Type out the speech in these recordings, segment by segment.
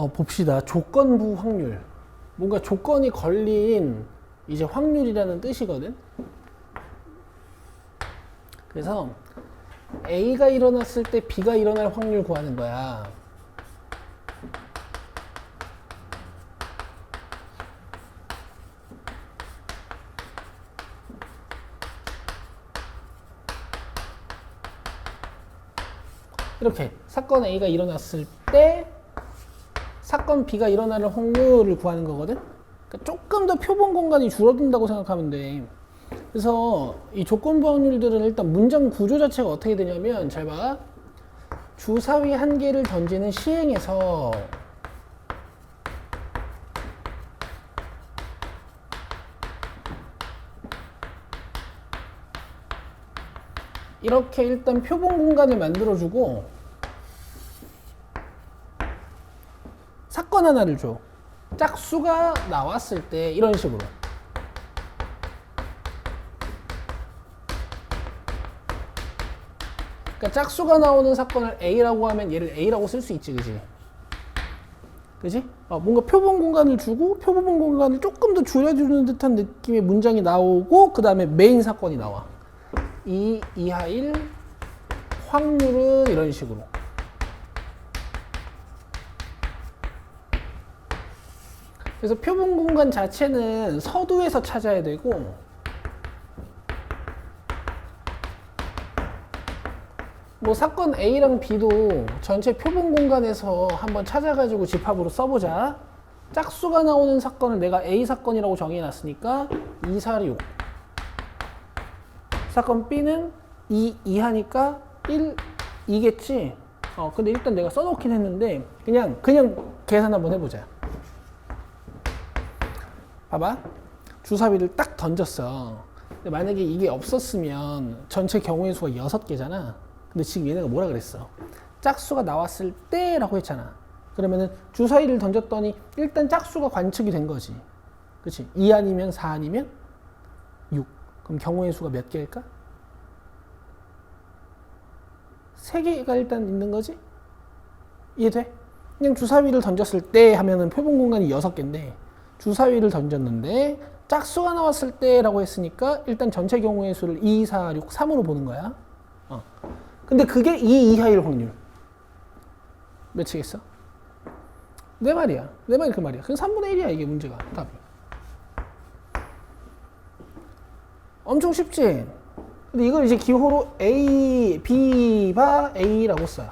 봅시다. 조건부 확률. 뭔가 조건이 걸린 이제 확률이라는 뜻이거든. 그래서 A가 일어났을 때 B가 일어날 확률 구하는 거야. 이렇게 사건 A가 일어났을 때 사건 B가 일어나는 확률을 구하는 거거든. 그러니까 조금 더 표본 공간이 줄어든다고 생각하면 돼. 그래서 이 조건부 확률들은 일단 문장 구조 자체가 어떻게 되냐면, 잘 봐. 주사위 한 개를 던지는 시행에서 이렇게 일단 표본 공간을 만들어주고 사건 하나를 줘. 짝수가 나왔을 때 이런 식으로. 그러니까 짝수가 나오는 사건을 A라고 하면 얘를 A라고 쓸 수 있지, 그지? 그지? 뭔가 표본 공간을 주고 표본 공간을 조금 더 줄여주는 듯한 느낌의 문장이 나오고 그 다음에 메인 사건이 나와. 2 이하 1 확률은 이런 식으로. 그래서 표본 공간 자체는 서두에서 찾아야 되고, 뭐 사건 A랑 B도 전체 표본 공간에서 한번 찾아가지고 집합으로 써보자. 짝수가 나오는 사건을 내가 A 사건이라고 정해놨으니까 2, 4, 6. 사건 B는 2 이하니까 1 2겠지. 근데 일단 내가 써놓긴 했는데 그냥 계산 한번 해보자. 봐봐. 주사위를 딱 던졌어. 근데 만약에 이게 없었으면 전체 경우의 수가 6개잖아. 근데 지금 얘네가 뭐라 그랬어? 짝수가 나왔을 때라고 했잖아. 그러면은 주사위를 던졌더니 일단 짝수가 관측이 된 거지. 그치? 2 아니면 4 아니면 6. 그럼 경우의 수가 몇 개일까? 3개가 일단 있는 거지? 이해돼? 그냥 주사위를 던졌을 때 하면은 표본 공간이 6개인데 주사위를 던졌는데 짝수가 나왔을 때라고 했으니까 일단 전체 경우의 수를 2, 4, 6, 3으로 보는 거야. 근데 그게 2 이하일 확률. 몇이겠어? 내 말이야. 내 말이 그 말이야. 그럼 3분의 1이야, 이게 문제가. 답이. 엄청 쉽지? 근데 이걸 이제 기호로 A, B 바 A라고 써요.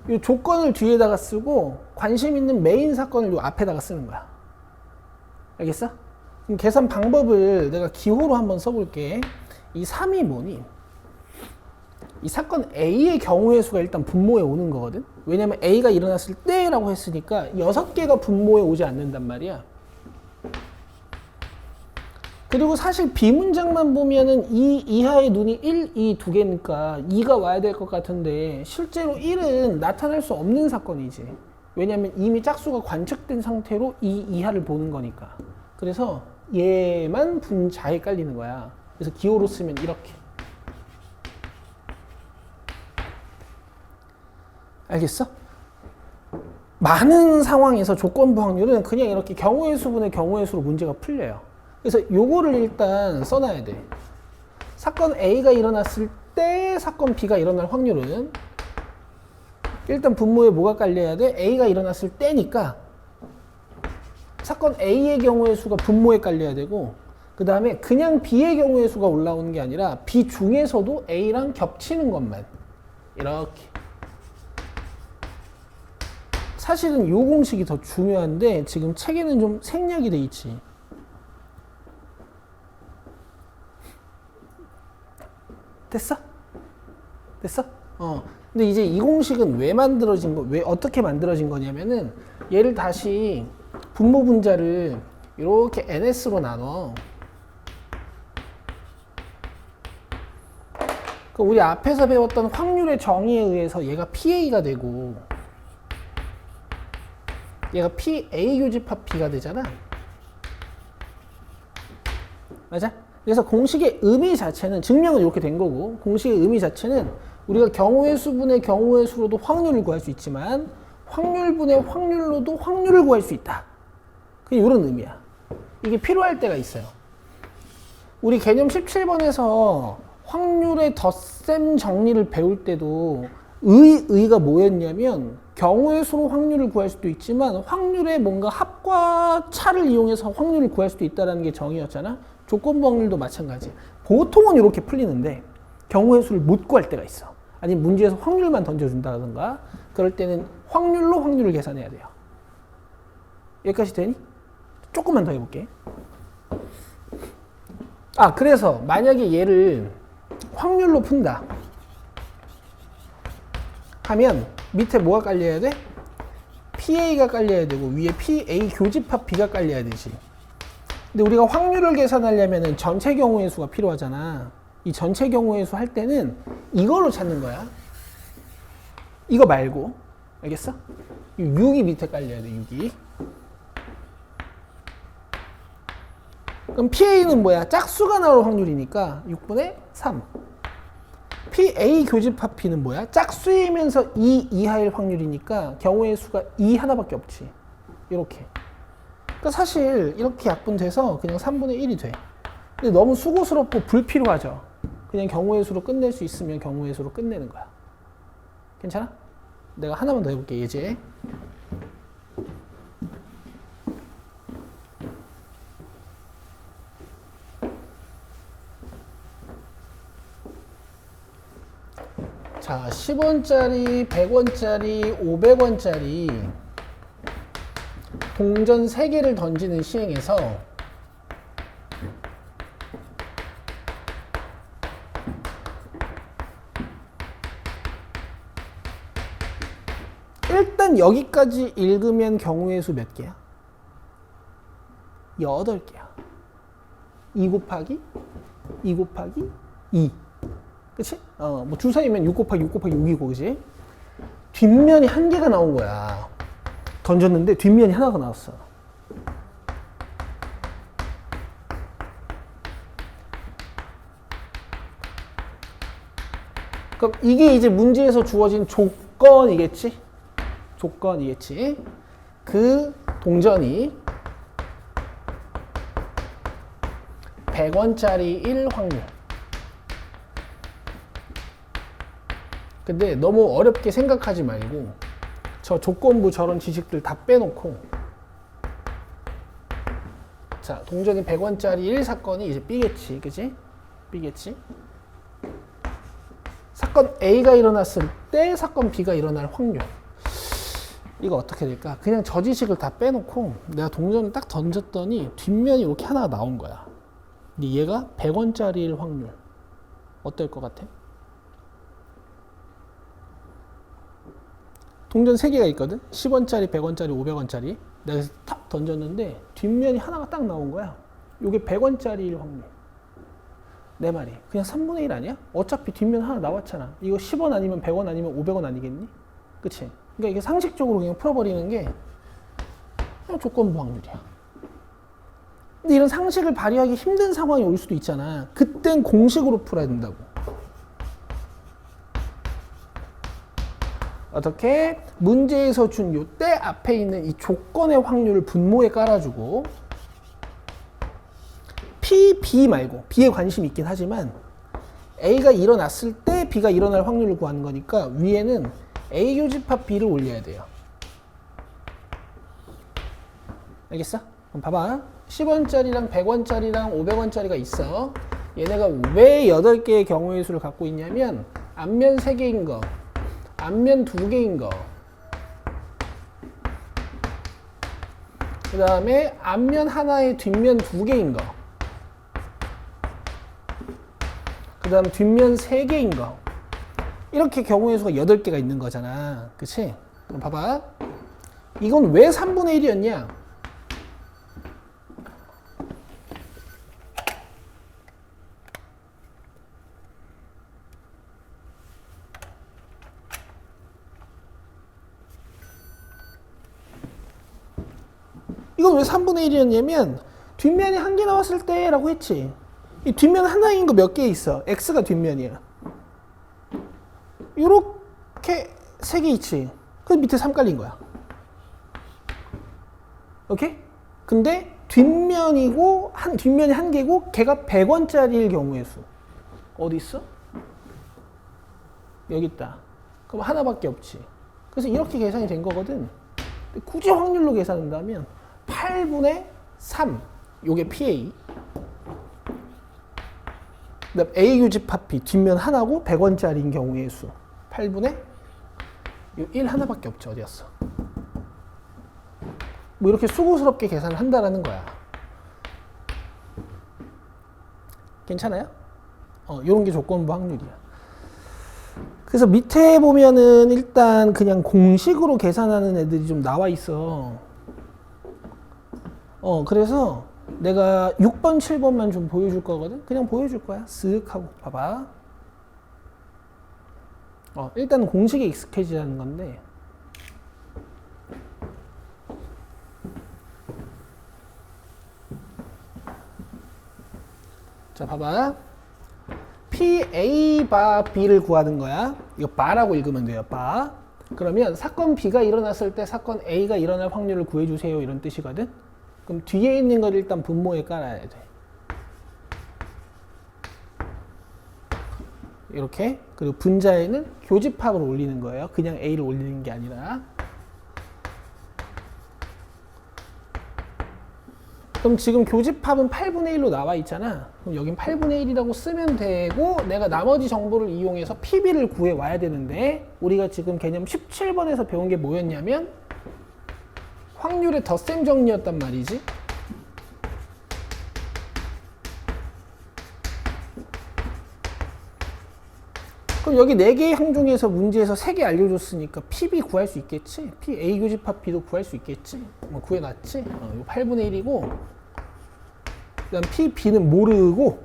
이 조건을 뒤에다가 쓰고 관심 있는 메인 사건을 이 앞에다가 쓰는 거야. 알겠어? 그럼 계산 방법을 내가 기호로 한번 써볼게. 이 3이 뭐니? 이 사건 A의 경우의 수가 일단 분모에 오는 거거든. 왜냐면 A가 일어났을 때라고 했으니까 6개가 분모에 오지 않는단 말이야. 그리고 사실 B 문장만 보면은 2 이하의 눈이 1, 2 두 개니까 2가 와야 될 것 같은데 실제로 1은 나타날 수 없는 사건이지. 왜냐면 이미 짝수가 관측된 상태로 2 이하를 보는 거니까. 그래서 얘만 분자에 깔리는 거야. 그래서 기호로 쓰면 이렇게. 알겠어? 많은 상황에서 조건부 확률은 그냥 이렇게 경우의 수분의 경우의 수로 문제가 풀려요. 그래서 요거를 일단 써놔야 돼. 사건 A가 일어났을 때 사건 B가 일어날 확률은 일단 분모에 뭐가 깔려야 돼? A가 일어났을 때니까 사건 A의 경우의 수가 분모에 깔려야 되고, 그 다음에 그냥 B의 경우의 수가 올라오는 게 아니라 B 중에서도 A랑 겹치는 것만 이렇게. 사실은 요 공식이 더 중요한데 지금 책에는 좀 생략이 돼 있지. 됐어? 됐어? 근데 이제 이 공식은 왜 만들어진 거, 왜 어떻게 만들어진 거냐면은 얘를 다시 분모 분자를 이렇게 NS로 나눠. 그 우리 앞에서 배웠던 확률의 정의에 의해서 얘가 PA가 되고 얘가 PA 교집합 B가 되잖아. 맞아? 그래서 공식의 의미 자체는, 증명은 이렇게 된 거고, 공식의 의미 자체는 우리가 경우의 수분의 경우의 수로도 확률을 구할 수 있지만 확률분의 확률로도 확률을 구할 수 있다. 그냥 이런 의미야. 이게 필요할 때가 있어요. 우리 개념 17번에서 확률의 덧셈 정리를 배울 때도 의가 뭐였냐면 경우의 수로 확률을 구할 수도 있지만 확률의 뭔가 합과 차를 이용해서 확률을 구할 수도 있다는 게 정의였잖아. 조건부 확률도 마찬가지. 보통은 이렇게 풀리는데 경우의 수를 못 구할 때가 있어. 아니면 문제에서 확률만 던져준다던가 그럴 때는 확률로 확률을 계산해야 돼요. 여기까지 되니? 조금만 더 해볼게. 그래서 만약에 얘를 확률로 푼다 하면 밑에 뭐가 깔려야 돼? PA가 깔려야 되고 위에 PA 교집합 B가 깔려야 되지. 근데 우리가 확률을 계산하려면 전체 경우의 수가 필요하잖아. 이 전체 경우의 수 할 때는 이걸로 찾는 거야. 이거 말고. 알겠어? 6이 밑에 깔려야 돼. 6이. 그럼 PA는 뭐야? 짝수가 나올 확률이니까 6분의 3. PA 교집합 B는 뭐야? 짝수이면서 2 이하일 확률이니까 경우의 수가 2 하나밖에 없지. 이렇게. 그러니까 사실 이렇게 약분돼서 그냥 3분의 1이 돼. 근데 너무 수고스럽고 불필요하죠. 그냥 경우의 수로 끝낼 수 있으면 경우의 수로 끝내는 거야. 괜찮아? 내가 하나만 더 해볼게. 예제. 자, 10원짜리, 100원짜리, 500원짜리 동전 3개를 던지는 시행에서 일단 여기까지 읽으면 경우의 수 몇 개야? 8개야. 2 곱하기 2 곱하기 2. 그치? 뭐 주사위면 6 곱하기 6 곱하기 6이고, 그치? 뒷면이 1개가 나온 거야. 던졌는데 뒷면이 하나가 나왔어. 그럼 이게 이제 문제에서 주어진 조건이겠지? 조건이겠지? 그 동전이 100원짜리 1 확률. 근데 너무 어렵게 생각하지 말고 저 조건부 저런 지식들 다 빼놓고 자, 동전이 100원짜리 1 사건이 이제 B겠지. 그치? B겠지? 사건 A가 일어났을 때 사건 B가 일어날 확률. 이거 어떻게 될까? 그냥 저 지식을 다 빼놓고 내가 동전을 딱 던졌더니 뒷면이 이렇게 하나가 나온 거야. 근데 얘가 100원짜리일 확률. 어떨 것 같아? 동전 3개가 있거든? 10원짜리, 100원짜리, 500원짜리. 내가 탁 던졌는데 뒷면이 하나가 딱 나온 거야. 이게 100원짜리일 확률. 내 말이. 그냥 3분의 1 아니야? 어차피 뒷면 하나 나왔잖아. 이거 10원 아니면 100원 아니면 500원 아니겠니? 그치? 그러니까 이게 상식적으로 그냥 풀어버리는 게 그냥 조건부 확률이야. 근데 이런 상식을 발휘하기 힘든 상황이 올 수도 있잖아. 그땐 공식으로 풀어야 된다고. 어떻게? 문제에서 준 요 때 앞에 있는 이 조건의 확률을 분모에 깔아주고 P, B 말고 B에 관심이 있긴 하지만 A가 일어났을 때 B가 일어날 확률을 구하는 거니까 위에는 A 교집합 B를 올려야 돼요. 알겠어? 그럼 봐봐. 10원짜리랑 100원짜리랑 500원짜리가 있어. 얘네가 왜 8개의 경우의 수를 갖고 있냐면 앞면 3개인 거, 앞면 2개인 거, 그 다음에 앞면 하나에 뒷면 2개인 거, 그 다음 뒷면 3개인 거. 이렇게 경우의 수가 8개가 있는 거잖아. 그치? 그럼 봐봐. 이건 왜 3분의 1이었냐? 이건 왜 3분의 1이었냐면 뒷면이 1개 나왔을 때 라고 했지. 이 뒷면 하나인 거 몇 개 있어? X가 뒷면이야. 요렇게 3개 있지. 그래서 밑에 3 깔린 거야. 오케이? 근데 뒷면이고 뒷면이 1개고 걔가 100원짜리일 경우의 수 어디 있어? 여기 있다. 그럼 하나밖에 없지. 그래서 이렇게 계산이 된 거거든. 굳이 확률로 계산한다면 8분의 3 요게 PA, 그다음 A 교집합 B 뒷면 하나고 100원짜리인 경우의 수 8분의 1 하나밖에 없죠. 어디였어? 뭐 이렇게 수고스럽게 계산을 한다라는 거야. 괜찮아요? 요런 게 조건부 확률이야. 그래서 밑에 보면은 일단 그냥 공식으로 계산하는 애들이 좀 나와 있어. 그래서 내가 6번, 7번만 좀 보여줄 거거든? 그냥 보여줄 거야. 쓱 하고. 봐봐. 일단 공식에 익숙해지라는 건데. 자, 봐봐. PA 바 B를 구하는 거야. 이거 바라고 읽으면 돼요. 바. 그러면 사건 B가 일어났을 때 사건 A가 일어날 확률을 구해주세요. 이런 뜻이거든. 그럼 뒤에 있는 걸 일단 분모에 깔아야 돼. 이렇게. 그리고 분자에는 교집합을 올리는 거예요. 그냥 A를 올리는 게 아니라. 그럼 지금 교집합은 8분의 1로 나와 있잖아. 그럼 여긴 8분의 1이라고 쓰면 되고 내가 나머지 정보를 이용해서 PB를 구해 와야 되는데 우리가 지금 개념 17번에서 배운 게 뭐였냐면 확률의 덧셈 정리였단 말이지. 그럼 여기 4개의 항 중에서 문제에서 3개 알려줬으니까 PB 구할 수 있겠지? A 교집합 B도 구할 수 있겠지? 뭐 구해놨지? 이거 8분의 1이고 그 다음 PB는 모르고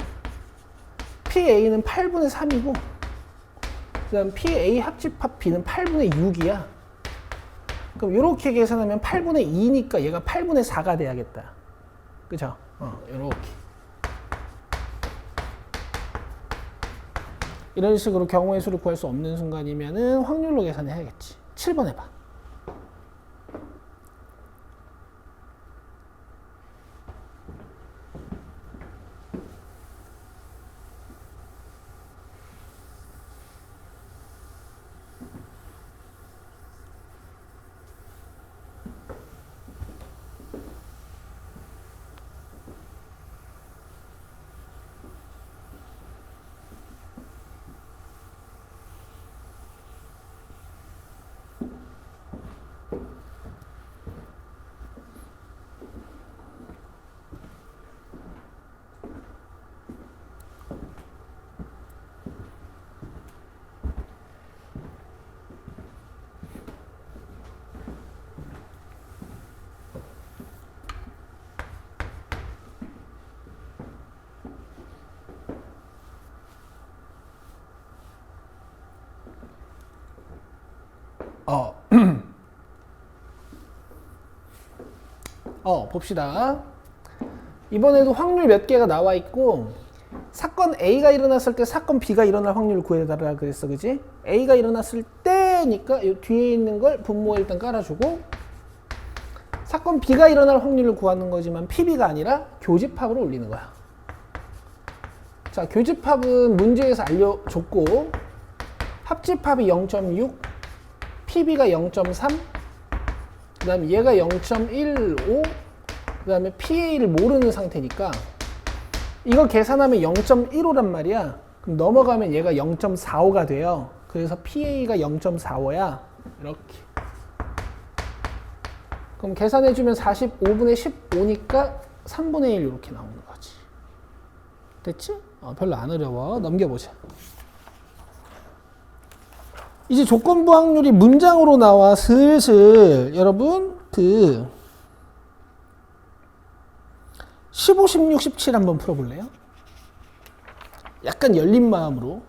PA는 8분의 3이고 그 다음 PA 합집합 B는 8분의 6이야. 그럼 이렇게 계산하면 8분의 2니까 얘가 8분의 4가 돼야겠다. 그죠? 이렇게. 이런 식으로 경우의 수를 구할 수 없는 순간이면은 확률로 계산해야겠지. 7번 해봐. 봅시다. 이번에도 확률 몇 개가 나와 있고 사건 A가 일어났을 때 사건 B가 일어날 확률을 구해달라 그랬어. 그지? A가 일어났을 때니까 이 뒤에 있는 걸 분모에 일단 깔아주고 사건 B가 일어날 확률을 구하는 거지만 PB가 아니라 교집합으로 올리는 거야. 자, 교집합은 문제에서 알려줬고 합집합이 0.6, PB가 0.3, 그 다음에 얘가 0.15, 그 다음에 PA를 모르는 상태니까 이거 계산하면 0.15란 말이야. 그럼 넘어가면 얘가 0.45가 돼요. 그래서 PA가 0.45야. 이렇게. 그럼 계산해주면 45분의 15니까 3분의 1 이렇게 나오는 거지. 됐지? 별로 안 어려워. 넘겨보자. 이제 조건부 확률이 문장으로 나와. 슬슬 여러분 15, 16, 17 한번 풀어볼래요? 약간 열린 마음으로.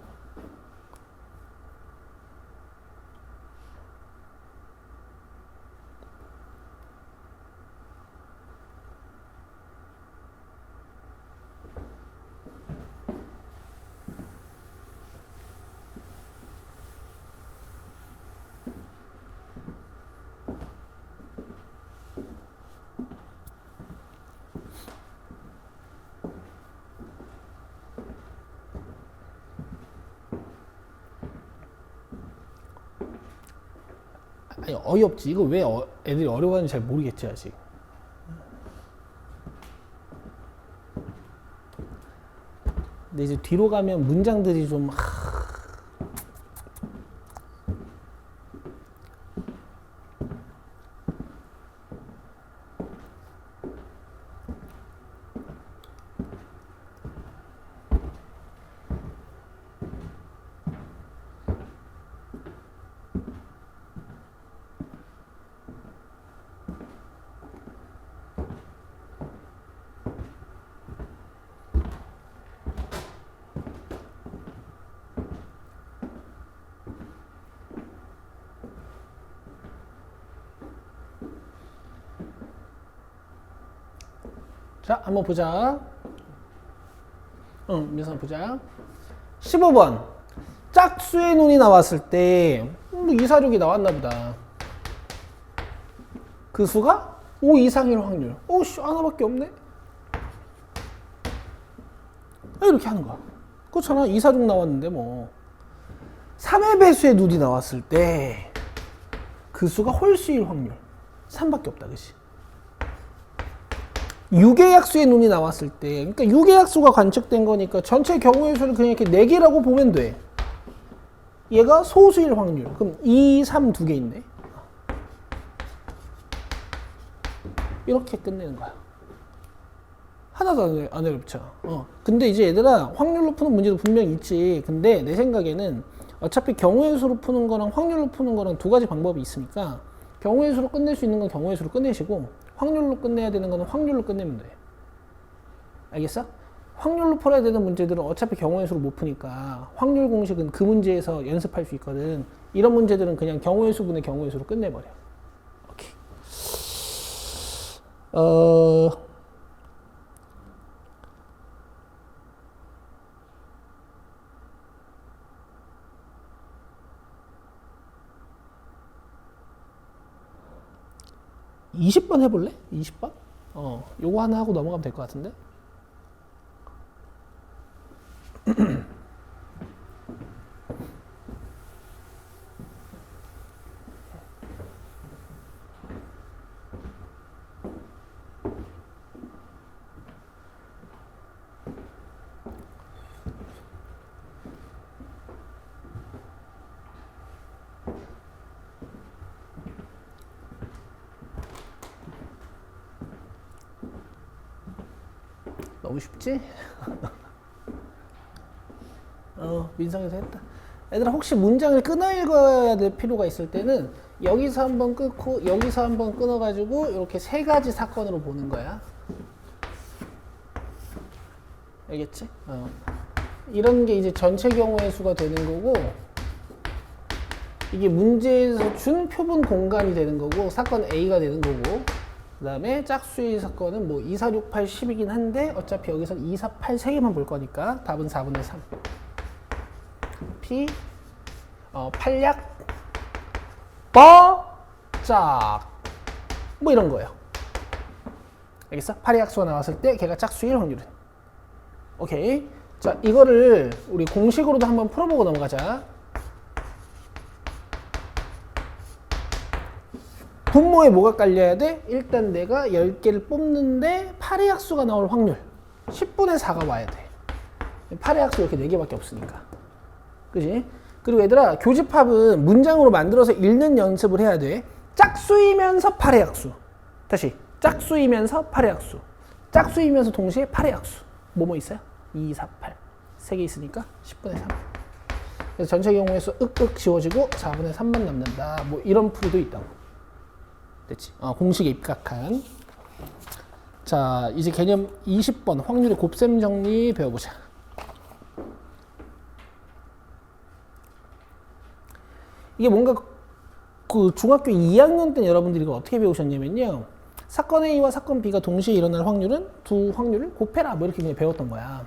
아니 어이없지. 이거 왜 애들이 어려워하는지 잘 모르겠지 아직. 근데 이제 뒤로 가면 문장들이 좀 자, 한번 보자. 민선 보자. 15번. 짝수의 눈이 나왔을 때, 246이 나왔나 보다. 그 수가 5 이상일 확률. 오씨, 하나밖에 없네? 이렇게 하는 거야. 그렇잖아. 246 나왔는데, 뭐. 3의 배수의 눈이 나왔을 때, 그 수가 홀수일 확률. 3밖에 없다, 그치? 6의 약수의 눈이 나왔을 때, 그러니까 6의 약수가 관측된 거니까 전체 경우의 수를 그냥 이렇게 4개라고 보면 돼. 얘가 소수일 확률. 그럼 2, 3 두 개 있네. 이렇게 끝내는 거야. 하나도 안 어렵죠. 근데 이제 얘들아, 확률로 푸는 문제도 분명히 있지. 근데 내 생각에는 어차피 경우의 수로 푸는 거랑 확률로 푸는 거랑 두 가지 방법이 있으니까 경우의 수로 끝낼 수 있는 건 경우의 수로 끝내시고 확률로 끝내야 되는 거는 확률로 끝내면 돼. 알겠어? 확률로 풀어야 되는 문제들은 어차피 경우의 수로 못 푸니까 확률 공식은 그 문제에서 연습할 수 있거든. 이런 문제들은 그냥 경우의 수분의 경우의 수로 끝내버려. 오케이. 20번 해볼래? 20번? 요거 하나 하고 넘어가면 될 것 같은데? 너무 쉽지? 민성에서 했다. 얘들아, 혹시 문장을 끊어 읽어야 될 필요가 있을 때는 여기서 한번 끊고 여기서 한번 끊어가지고 이렇게 세 가지 사건으로 보는 거야. 알겠지? 이런 게 이제 전체 경우의 수가 되는 거고, 이게 문제에서 준 표본 공간이 되는 거고, 사건 A가 되는 거고, 그 다음에 짝수의 사건은 뭐 2, 4, 6, 8, 10이긴 한데 어차피 여기서 2, 4, 8 3개만 볼 거니까 답은 4분의 3. P, 팔약, 짝. 뭐 이런 거예요. 알겠어? 8의 약수가 나왔을 때 걔가 짝수일 확률은. 오케이. 자, 이거를 우리 공식으로도 한번 풀어보고 넘어가자. 분모에 뭐가 깔려야 돼? 일단 내가 10개를 뽑는데 8의 약수가 나올 확률 10분의 4가 와야 돼. 8의 약수 이렇게 4개밖에 없으니까. 그지? 그리고 얘들아, 교집합은 문장으로 만들어서 읽는 연습을 해야 돼. 짝수이면서 8의 약수. 다시. 짝수이면서 8의 약수. 짝수이면서 동시에 8의 약수. 뭐뭐 있어요? 2, 4, 8. 3개 있으니까 10분의 3. 그래서 전체 경우의 수 윽윽 지워지고 4분의 3만 남는다. 뭐 이런 풀이도 있다고. 됐지? 공식에 입각한. 자, 이제 개념 20번 확률의 곱셈 정리 배워보자. 이게 뭔가 그 중학교 2학년 때 여러분들이 이거 어떻게 배우셨냐면요, 사건 A와 사건 B가 동시에 일어날 확률은 두 확률을 곱해라 뭐 이렇게 그냥 배웠던 거야.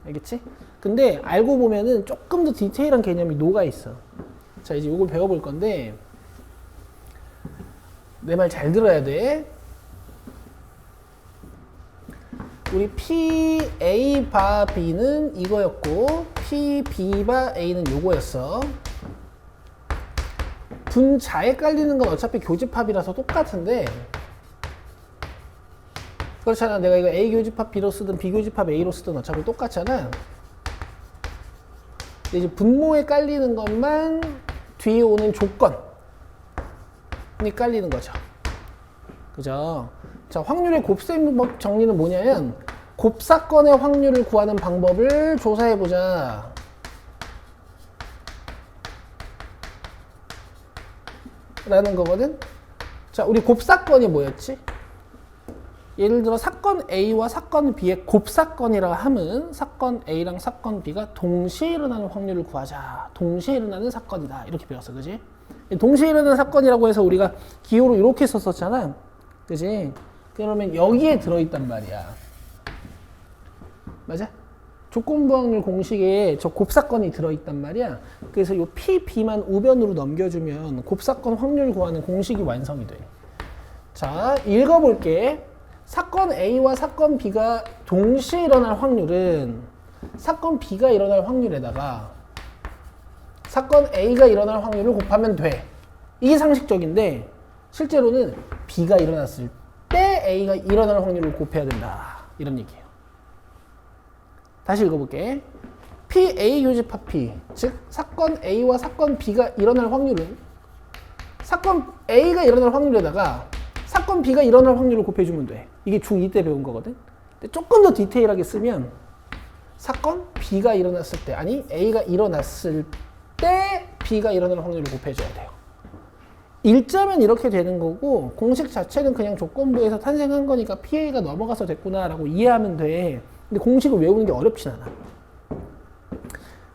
알겠지? 근데 알고 보면은 조금 더 디테일한 개념이 녹아있어. 자, 이제 이걸 배워볼 건데 내 말 잘 들어야 돼. 우리 PA 바 B는 이거였고 PB 바 A는 요거였어. 분자에 깔리는 건 어차피 교집합이라서 똑같은데, 그렇잖아. 내가 이거 A 교집합 B로 쓰든 B 교집합 A로 쓰든 어차피 똑같잖아. 근데 이제 분모에 깔리는 것만 뒤에 오는 조건이 깔리는 거죠. 그죠? 자, 확률의 곱셈법 정리는 뭐냐면, 곱사건의 확률을 구하는 방법을 조사해보자. 라는 거거든. 자, 우리 곱사건이 뭐였지? 예를 들어 사건 A와 사건 B의 곱사건이라고 하면 사건 A랑 사건 B가 동시에 일어나는 확률을 구하자. 동시에 일어나는 사건이다. 이렇게 배웠어. 그지? 동시에 일어나는 사건이라고 해서 우리가 기호로 이렇게 썼었잖아. 그지? 그러면 여기에 들어있단 말이야. 맞아? 조건부 확률 공식에 저 곱사건이 들어있단 말이야. 그래서 요 P, B만 우변으로 넘겨주면 곱사건 확률 구하는 공식이 완성이 돼. 자, 읽어볼게. 사건 A와 사건 B가 동시에 일어날 확률은 사건 B가 일어날 확률에다가 사건 A가 일어날 확률을 곱하면 돼. 이게 상식적인데 실제로는 B가 일어났을 때 A가 일어날 확률을 곱해야 된다. 이런 얘기예요. 다시 읽어볼게. P, A 교집합 P, 즉 사건 A와 사건 B가 일어날 확률은 사건 A가 일어날 확률에다가 사건 B가 일어날 확률을 곱해주면 돼. 이게 중2 때 배운 거거든. 근데 조금 더 디테일하게 쓰면 사건 B가 일어났을 때, 아니 A가 일어났을 때 B가 일어날 확률을 곱해줘야 돼요. 일자면 이렇게 되는 거고 공식 자체는 그냥 조건부에서 탄생한 거니까 PA가 넘어가서 됐구나 라고 이해하면 돼. 근데 공식을 외우는 게 어렵진 않아.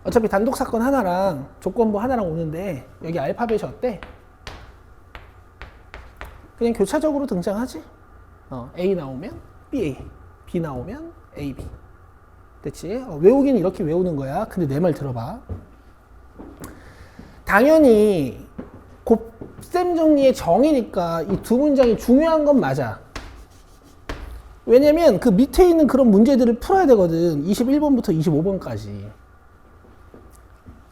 어차피 단독 사건 하나랑 조건부 하나랑 오는데 여기 알파벳이 어때? 그냥 교차적으로 등장하지. A 나오면 BA, B 나오면 AB. 됐지? 외우기는 이렇게 외우는 거야. 근데 내 말 들어봐. 당연히 곱셈 정리의 정의니까 이 두 문장이 중요한 건 맞아. 왜냐면 그 밑에 있는 그런 문제들을 풀어야 되거든. 21번부터 25번까지.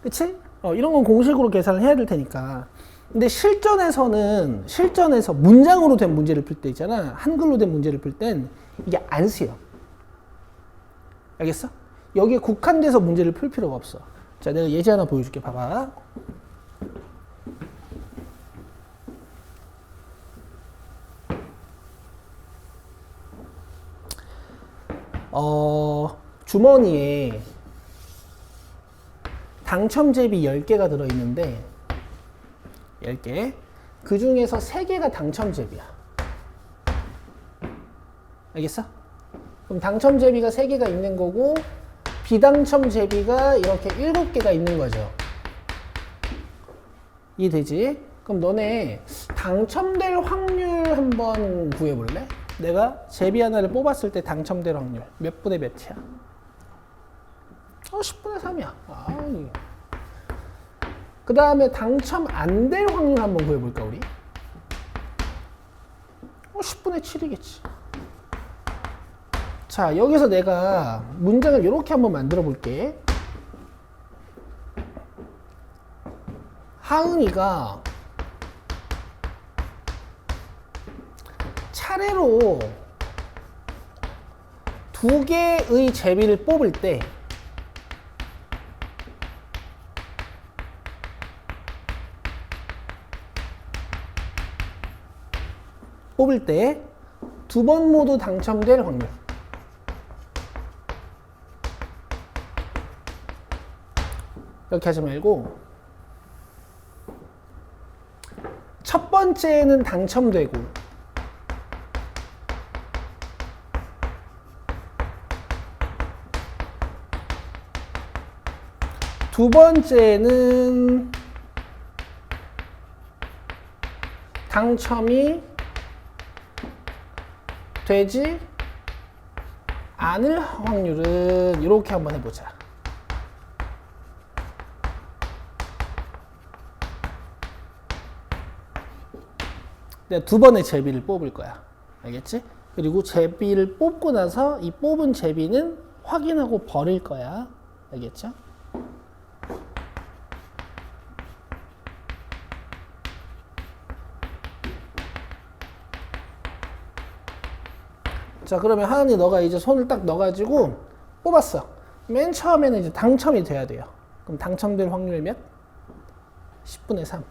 그치? 이런 건 공식으로 계산을 해야 될 테니까. 근데 실전에서 문장으로 된 문제를 풀 때 있잖아. 한글로 된 문제를 풀 땐 이게 안 쓰여. 알겠어? 여기에 국한돼서 문제를 풀 필요가 없어. 자, 내가 예제 하나 보여줄게. 봐봐. 주머니에 당첨제비 10개가 들어있는데 10개. 그 중에서 3개가 당첨제비야. 알겠어? 그럼 당첨제비가 3개가 있는 거고 비당첨제비가 이렇게 7개가 있는 거죠. 이해되지? 그럼 너네 당첨될 확률 한번 구해볼래? 내가 제비 하나를 뽑았을 때 당첨될 확률 몇 분의 몇이야? 10분의 3이야. 그 다음에 당첨 안 될 확률 한번 구해볼까 우리? 10분의 7이겠지. 자, 여기서 내가 문장을 이렇게 한번 만들어 볼게. 하은이가 차례로 2개의 제비를 뽑을 때 두 번 모두 당첨될 확률. 이렇게 하지 말고 첫 번째는 당첨되고 두 번째는 당첨이 되지 않을 확률은 이렇게 한번 해보자. 내가 2번의 제비를 뽑을 거야. 알겠지? 그리고 제비를 뽑고 나서 이 뽑은 제비는 확인하고 버릴 거야. 알겠죠? 자, 그러면 하은이 너가 이제 손을 딱 넣어가지고 뽑았어. 맨 처음에는 이제 당첨이 돼야 돼요. 그럼 당첨될 확률 몇? 10분의 3.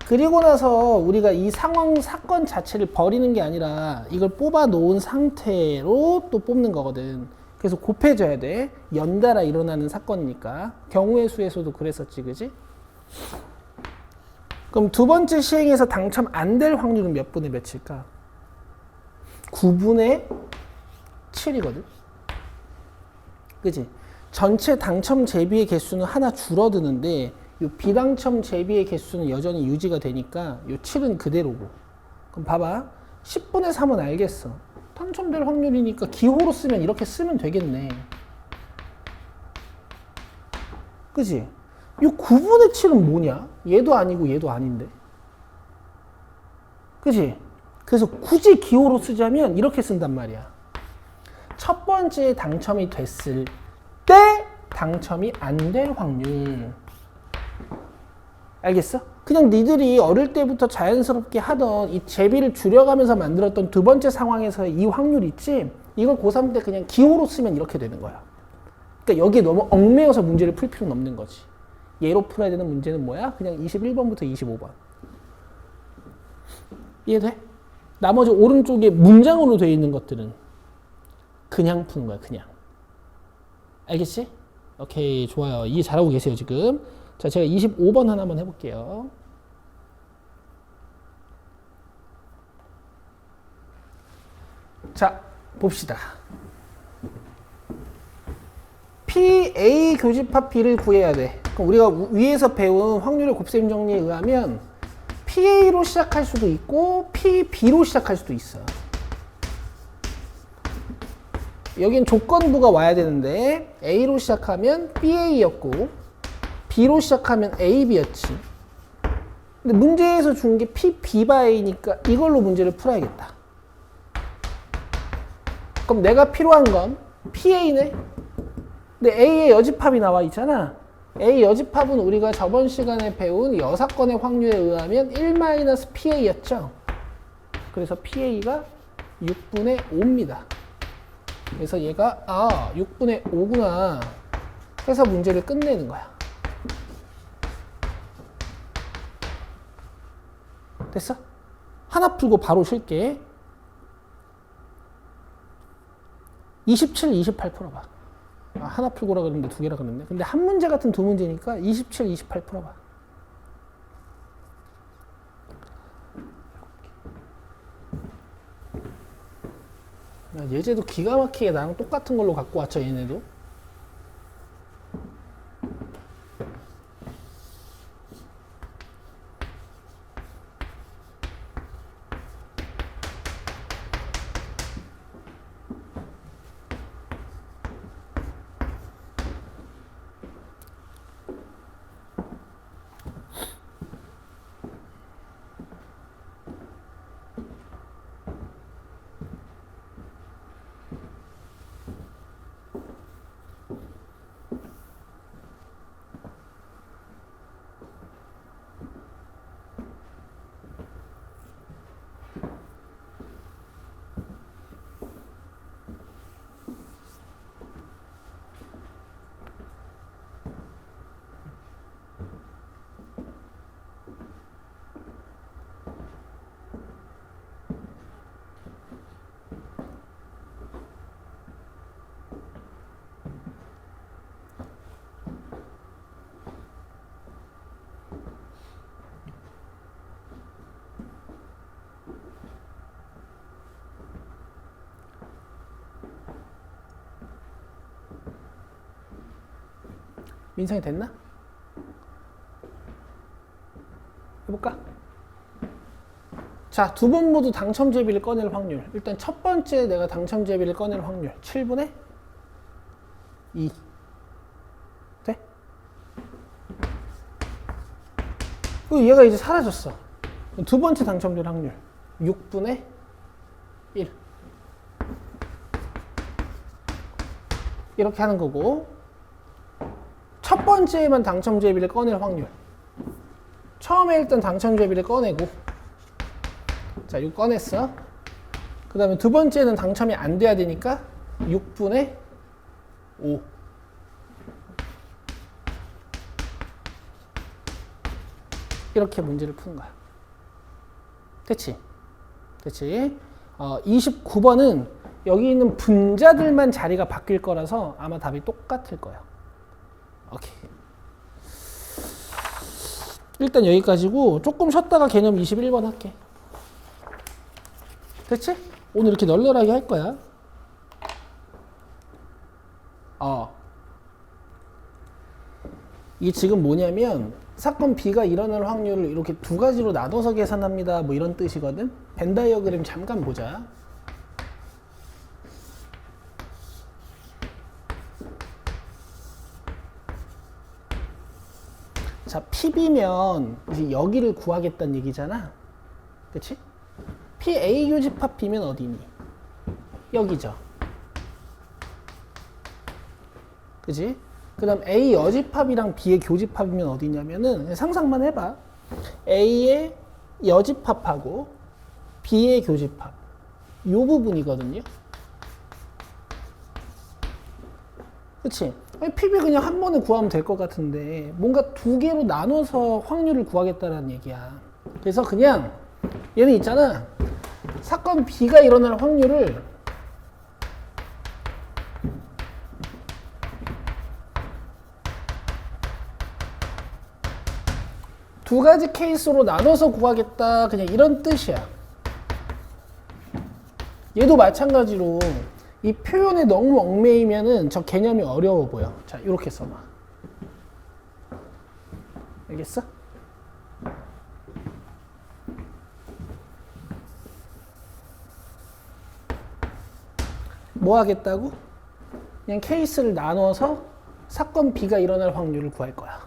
그리고 나서 우리가 이 상황, 사건 자체를 버리는 게 아니라 이걸 뽑아 놓은 상태로 또 뽑는 거거든. 그래서 곱해져야 돼. 연달아 일어나는 사건이니까. 경우의 수에서도 그랬었지, 그지? 그럼 두 번째 시행에서 당첨 안 될 확률은 몇 분의 몇일까? 9분의 7이거든. 그지? 전체 당첨 제비의 개수는 하나 줄어드는데 요 비당첨 제비의 개수는 여전히 유지가 되니까 요 7은 그대로고. 그럼 봐봐. 10분의 3은 알겠어. 당첨될 확률이니까 기호로 쓰면 이렇게 쓰면 되겠네. 그지? 요 9분의 7은 뭐냐? 얘도 아니고 얘도 아닌데. 그지? 그래서 굳이 기호로 쓰자면 이렇게 쓴단 말이야. 첫 번째 당첨이 됐을 때 당첨이 안 될 확률. 알겠어? 그냥 니들이 어릴 때부터 자연스럽게 하던 이 제비를 줄여가면서 만들었던 두 번째 상황에서의 이 확률 있지? 이걸 고3 때 그냥 기호로 쓰면 이렇게 되는 거야. 그러니까 여기에 너무 얽매여서 문제를 풀 필요는 없는 거지. 얘로 풀어야 되는 문제는 뭐야? 그냥 21번부터 25번. 이해돼? 나머지 오른쪽에 문장으로 되어 있는 것들은 그냥 푸는 거야, 그냥. 알겠지? 오케이, 좋아요. 이해 잘하고 계세요, 지금. 자, 제가 25번 하나만 해볼게요. 자, 봅시다. PA 교집합 B를 구해야 돼. 그럼 우리가 위에서 배운 확률의 곱셈 정리에 의하면 PA로 시작할 수도 있고 PB로 시작할 수도 있어. 여긴 조건부가 와야 되는데 A로 시작하면 BA였고 B로 시작하면 AB였지. 근데 문제에서 준 게 PB바 A니까 이걸로 문제를 풀어야겠다. 그럼 내가 필요한 건 PA네. 근데 A의 여집합이 나와 있잖아. A 여집합은 우리가 저번 시간에 배운 여사건의 확률에 의하면 1-PA였죠. 그래서 PA가 6분의 5입니다. 그래서 얘가 6분의 5구나 해서 문제를 끝내는 거야. 됐어? 하나 풀고 바로 쉴게. 27, 28 풀어봐. 하나 풀고라 그랬는데 두 개라 그랬네. 근데 한 문제 같은 두 문제니까 27, 28 풀어봐. 예제도 기가 막히게 나랑 똑같은 걸로 갖고 왔죠, 얘네도. 민상이 됐나? 해볼까? 자, 두 번 모두 당첨 제비를 꺼낼 확률. 일단 첫 번째 내가 당첨 제비를 꺼낼 확률 7분의 2. 돼? 그리고 얘가 이제 사라졌어. 두 번째 당첨될 확률 6분의 1. 이렇게 하는 거고, 첫 번째에만 당첨 제비를 꺼낼 확률. 처음에 일단 당첨 제비를 꺼내고, 자, 이거 꺼냈어. 그 다음에 두 번째는 당첨이 안 돼야 되니까 6분의 5. 이렇게 문제를 푸는 거야. 됐지? 됐지? 29번은 여기 있는 분자들만 자리가 바뀔 거라서 아마 답이 똑같을 거예요. 오케이. 일단 여기까지고 조금 쉬었다가 개념 21번 할게. 됐지? 오늘 이렇게 널널하게 할 거야. 이게 지금 뭐냐면 사건 B가 일어날 확률을 이렇게 두 가지로 나눠서 계산합니다. 뭐 이런 뜻이거든. 벤 다이어그램 잠깐 보자. 자, PB면 이제 여기를 구하겠다는 얘기잖아. 그치? PA 교집합 B면 어디니? 여기죠. 그치? 그 다음 A 여집합이랑 B의 교집합이면 어디냐면은 상상만 해봐. A의 여집합하고 B의 교집합 이 부분이거든요. 그치? PB 그냥 한 번에 구하면 될 것 같은데 뭔가 두 개로 나눠서 확률을 구하겠다는 얘기야. 그래서 그냥 얘는 있잖아. 사건 B가 일어날 확률을 두 가지 케이스로 나눠서 구하겠다. 그냥 이런 뜻이야. 얘도 마찬가지로 이 표현에 너무 얽매이면은 저 개념이 어려워 보여. 자, 이렇게 써봐. 알겠어? 뭐 하겠다고? 그냥 케이스를 나눠서 사건 B가 일어날 확률을 구할 거야.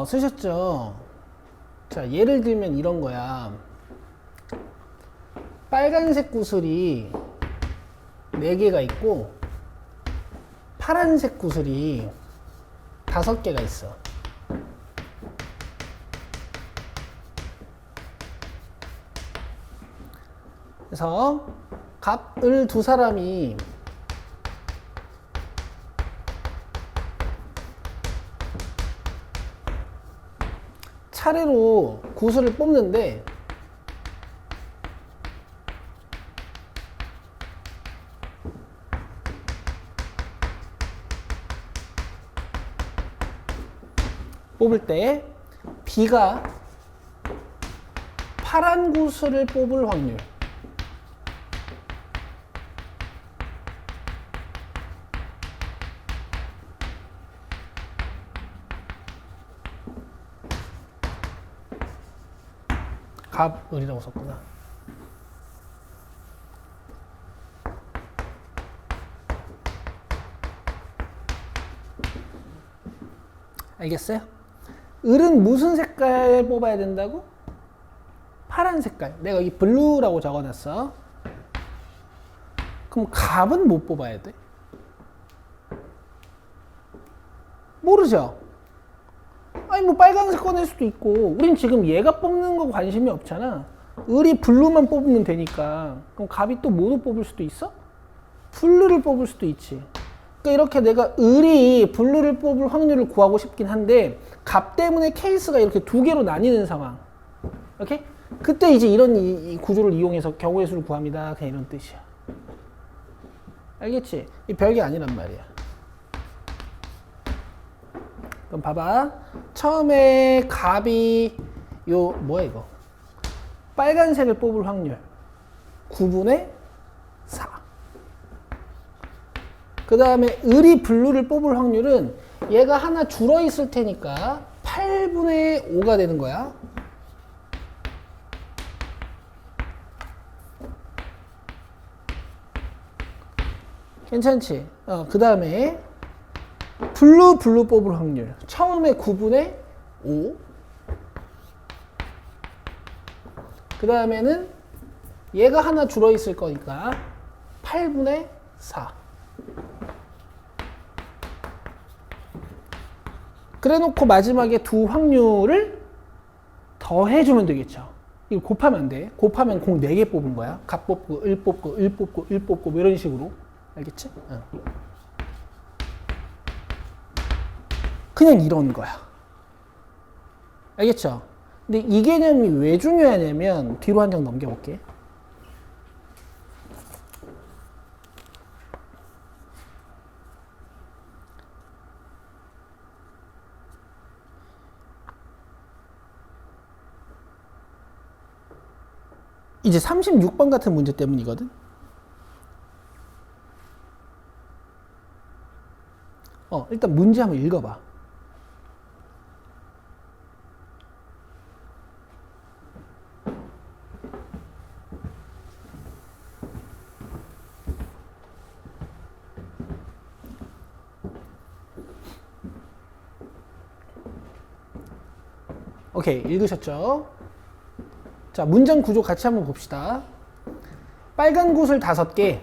쓰셨죠? 자, 예를 들면 이런 거야. 빨간색 구슬이 4개가 있고 파란색 구슬이 5개가 있어. 그래서 값을 두 사람이 차례로 구슬을 뽑는데 뽑을 때 B가 파란 구슬을 뽑을 확률 값을이라고 썼구나. 알겠어요? 을은 무슨 색깔 뽑아야 된다고? 파란 색깔. 내가 여기 블루라고 적어놨어. 그럼 값은 못 뽑아야 돼? 모르죠? 아니 뭐 빨간색 꺼낼 수도 있고 우린 지금 얘가 뽑는 거 관심이 없잖아. 을이 블루만 뽑으면 되니까. 그럼 값이 또 뭐도 뽑을 수도 있어? 블루를 뽑을 수도 있지. 그러니까 이렇게 내가 을이 블루를 뽑을 확률을 구하고 싶긴 한데 값 때문에 케이스가 이렇게 두 개로 나뉘는 상황. 오케이? 그때 이제 이런 이 구조를 이용해서 경우의 수를 구합니다. 그냥 이런 뜻이야. 알겠지? 이 별게 아니란 말이야. 그럼 봐봐. 처음에 값이 뭐야 이거? 빨간색을 뽑을 확률 9분의 4. 그 다음에 을이 블루를 뽑을 확률은 얘가 하나 줄어 있을 테니까 8분의 5가 되는 거야. 괜찮지? 그 다음에 블루 뽑을 확률 처음에 9분의 5. 그 다음에는 얘가 하나 줄어 있을 거니까 8분의 4. 그래 놓고 마지막에 두 확률을 더해주면 되겠죠. 이거 곱하면 안 돼. 곱하면 공 4개 뽑은 거야. 값 뽑고, 1 뽑고, 1 뽑고, 1 뽑고, 뭐 이런 식으로. 알겠지? 응. 그냥 이런 거야. 알겠죠? 근데 이 개념이 왜 중요하냐면, 뒤로 한 장 넘겨볼게. 이제 36번 같은 문제 때문이거든. 일단 문제 한번 읽어봐. 오케이, 읽으셨죠? 자, 문장 구조 같이 한번 봅시다. 빨간 구슬 5개,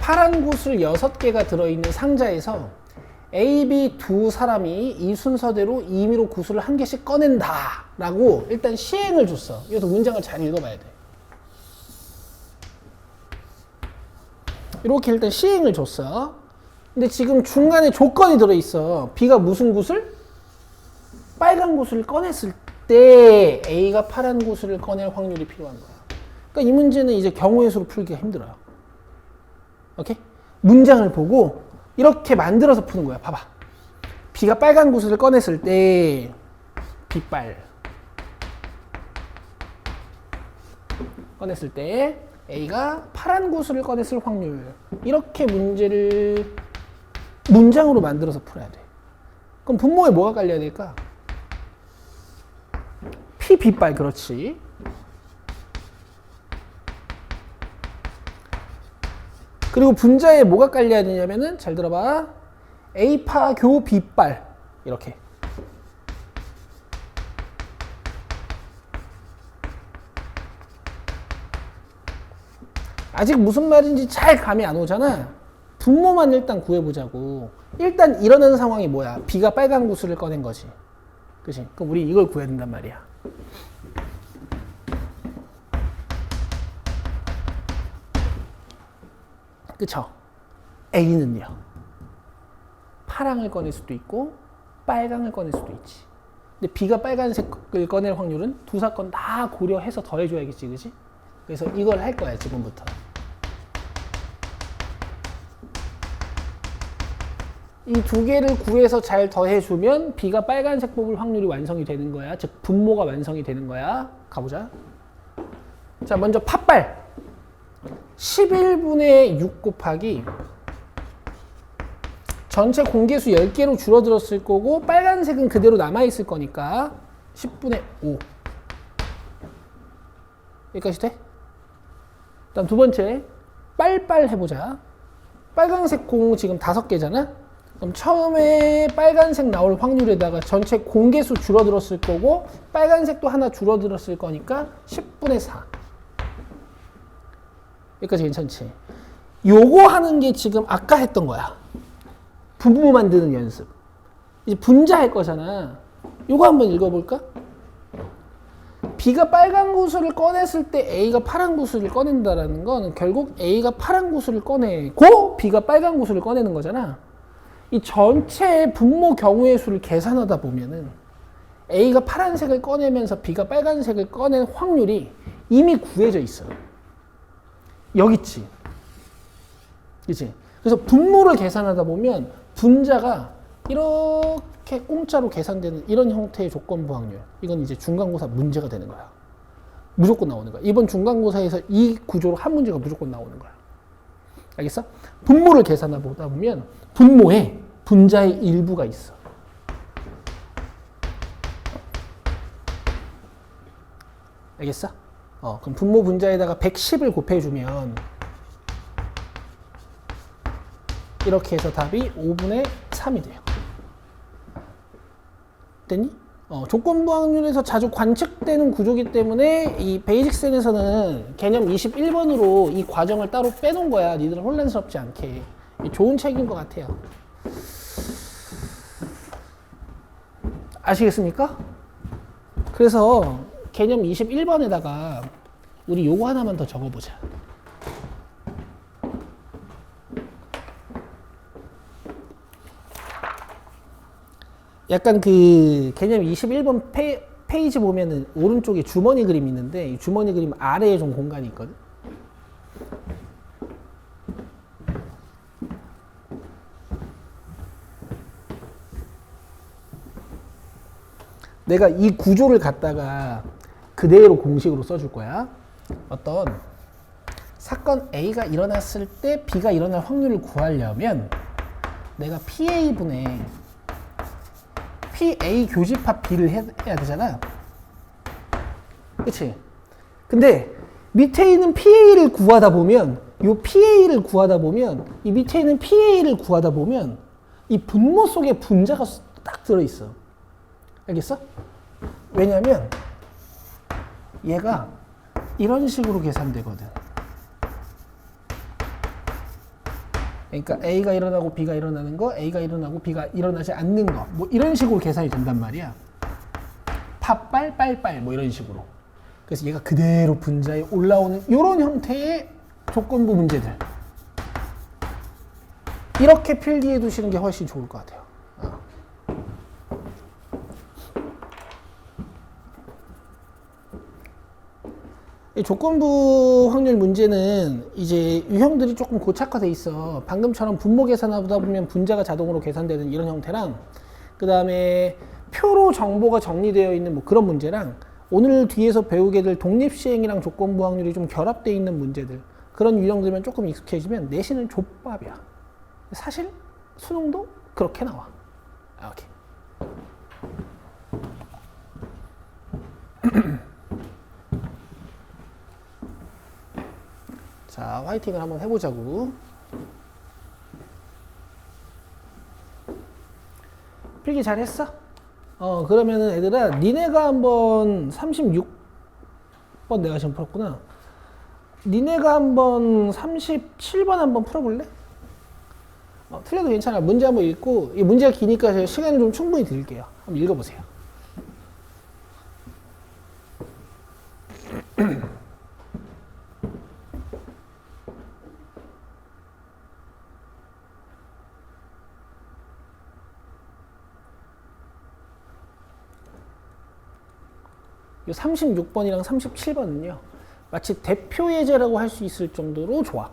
파란 구슬 6개가 들어있는 상자에서 A, B 두 사람이 이 순서대로 임의로 구슬을 한 개씩 꺼낸다 라고 일단 시행을 줬어. 이것도 문장을 잘 읽어봐야 돼. 이렇게 일단 시행을 줬어. 근데 지금 중간에 조건이 들어있어. B가 무슨 구슬? 빨간 구슬을 꺼냈을 때 A가 파란 구슬을 꺼낼 확률이 필요한 거야. 그러니까 이 문제는 이제 경우의 수로 풀기가 힘들어요. 오케이? 문장을 보고 이렇게 만들어서 푸는 거야. 봐봐. B가 빨간 구슬을 꺼냈을 때 B빨 꺼냈을 때 A가 파란 구슬을 꺼냈을 확률. 이렇게 문제를 문장으로 만들어서 풀어야 돼. 그럼 분모에 뭐가 깔려야 될까? P, B빨, 그렇지. 그리고 분자에 뭐가 깔려야 되냐면은, 잘 들어봐. A파 교 B빨. 이렇게. 아직 무슨 말인지 잘 감이 안 오잖아. 분모만 일단 구해보자고. 일단 일어나는 상황이 뭐야? B가 빨간 구슬을 꺼낸 거지. 그치? 그럼 우리 이걸 구해야 된단 말이야. 그쵸? A는요. 파랑을 꺼낼 수도 있고 빨강을 꺼낼 수도 있지. 근데 B가 빨간색을 꺼낼 확률은 두 사건 다 고려해서 더해줘야겠지, 그치? 그래서 이걸 할 거야, 지금부터. 이 두 개를 구해서 잘 더해주면 B가 빨간색 뽑을 확률이 완성이 되는 거야. 즉 분모가 완성이 되는 거야. 가보자. 자, 먼저 팥빨. 11분의 6 곱하기 전체 공개수 10개로 줄어들었을 거고 빨간색은 그대로 남아있을 거니까 10분의 5. 여기까지 돼? 다음 두 번째 빨빨 해보자. 빨간색 공 지금 5개잖아? 그럼 처음에 빨간색 나올 확률에다가 전체 공개수 줄어들었을 거고 빨간색도 하나 줄어들었을 거니까 10분의 4. 여기까지 괜찮지? 요거 하는 게 지금 아까 했던 거야. 분모 만드는 연습. 이제 분자 할 거잖아. 요거 한번 읽어볼까? B가 빨간 구슬을 꺼냈을 때 A가 파란 구슬을 꺼낸다라는 건 결국 A가 파란 구슬을 꺼내고 B가 빨간 구슬을 꺼내는 거잖아. 이 전체 분모 경우의 수를 계산하다 보면은 A가 파란색을 꺼내면서 B가 빨간색을 꺼낸 확률이 이미 구해져 있어. 여기 있지. 그치? 그래서 분모를 계산하다 보면 분자가 이렇게 공짜로 계산되는 이런 형태의 조건부 확률. 이건 이제 중간고사 문제가 되는 거야. 무조건 나오는 거야. 이번 중간고사에서 이 구조로 한 문제가 무조건 나오는 거야. 알겠어? 분모를 계산하다 보면 분모에 분자의 일부가 있어. 알겠어? 그럼 분모 분자에다가 110을 곱해주면 이렇게 해서 답이 5분의 3이 돼요. 됐니? 조건부 확률에서 자주 관측되는 구조기 때문에 이 베이직 센에서는 개념 21번으로 이 과정을 따로 빼놓은 거야. 니들은 혼란스럽지 않게. 좋은 책인 것 같아요. 아시겠습니까? 그래서 개념 21번에다가 우리 요거 하나만 더 적어보자. 약간 그 개념 21번 페이지 보면은 오른쪽에 주머니 그림 있는데 이 주머니 그림 아래에 좀 공간이 있거든. 내가 이 구조를 갖다가 그대로 공식으로 써줄 거야. 어떤 사건 A가 일어났을 때 B가 일어날 확률을 구하려면 내가 PA분의 PA 교집합 B를 해야 되잖아. 그치? 근데 밑에 있는 PA를 구하다 보면 이 PA를 구하다 보면 이 밑에 있는 PA를 구하다 보면 이 분모 속에 분자가 딱 들어있어. 알겠어? 왜냐면 얘가 이런 식으로 계산되거든. 그러니까 A가 일어나고 B가 일어나는 거, A가 일어나고 B가 일어나지 않는 거, 뭐 이런 식으로 계산이 된단 말이야. 팥빨, 빨빨, 뭐 이런 식으로. 그래서 얘가 그대로 분자에 올라오는 이런 형태의 조건부 문제들. 이렇게 필기해 두시는 게 훨씬 좋을 것 같아요. 이 조건부 확률 문제는 이제 유형들이 조금 고착화돼 있어. 방금처럼 분모 계산하다 보면 분자가 자동으로 계산되는 이런 형태랑, 그 다음에 표로 정보가 정리되어 있는 뭐 그런 문제랑, 오늘 뒤에서 배우게 될 독립시행이랑 조건부 확률이 좀 결합되어 있는 문제들, 그런 유형들만 조금 익숙해지면 내신은 족밥이야. 사실 수능도 그렇게 나와. 오케이. 자, 화이팅을 한번 해보자고. 필기 잘했어? 그러면은 애들아, 니네가 한번 36번 내가 지금 풀었구나. 니네가 한번 37번 한번 풀어볼래? 틀려도 괜찮아. 문제 한번 읽고, 이 문제가 기니까 제가 시간을 좀 충분히 드릴게요. 한번 읽어보세요. 이 36번이랑 37번은요, 마치 대표 예제라고 할 수 있을 정도로 좋아.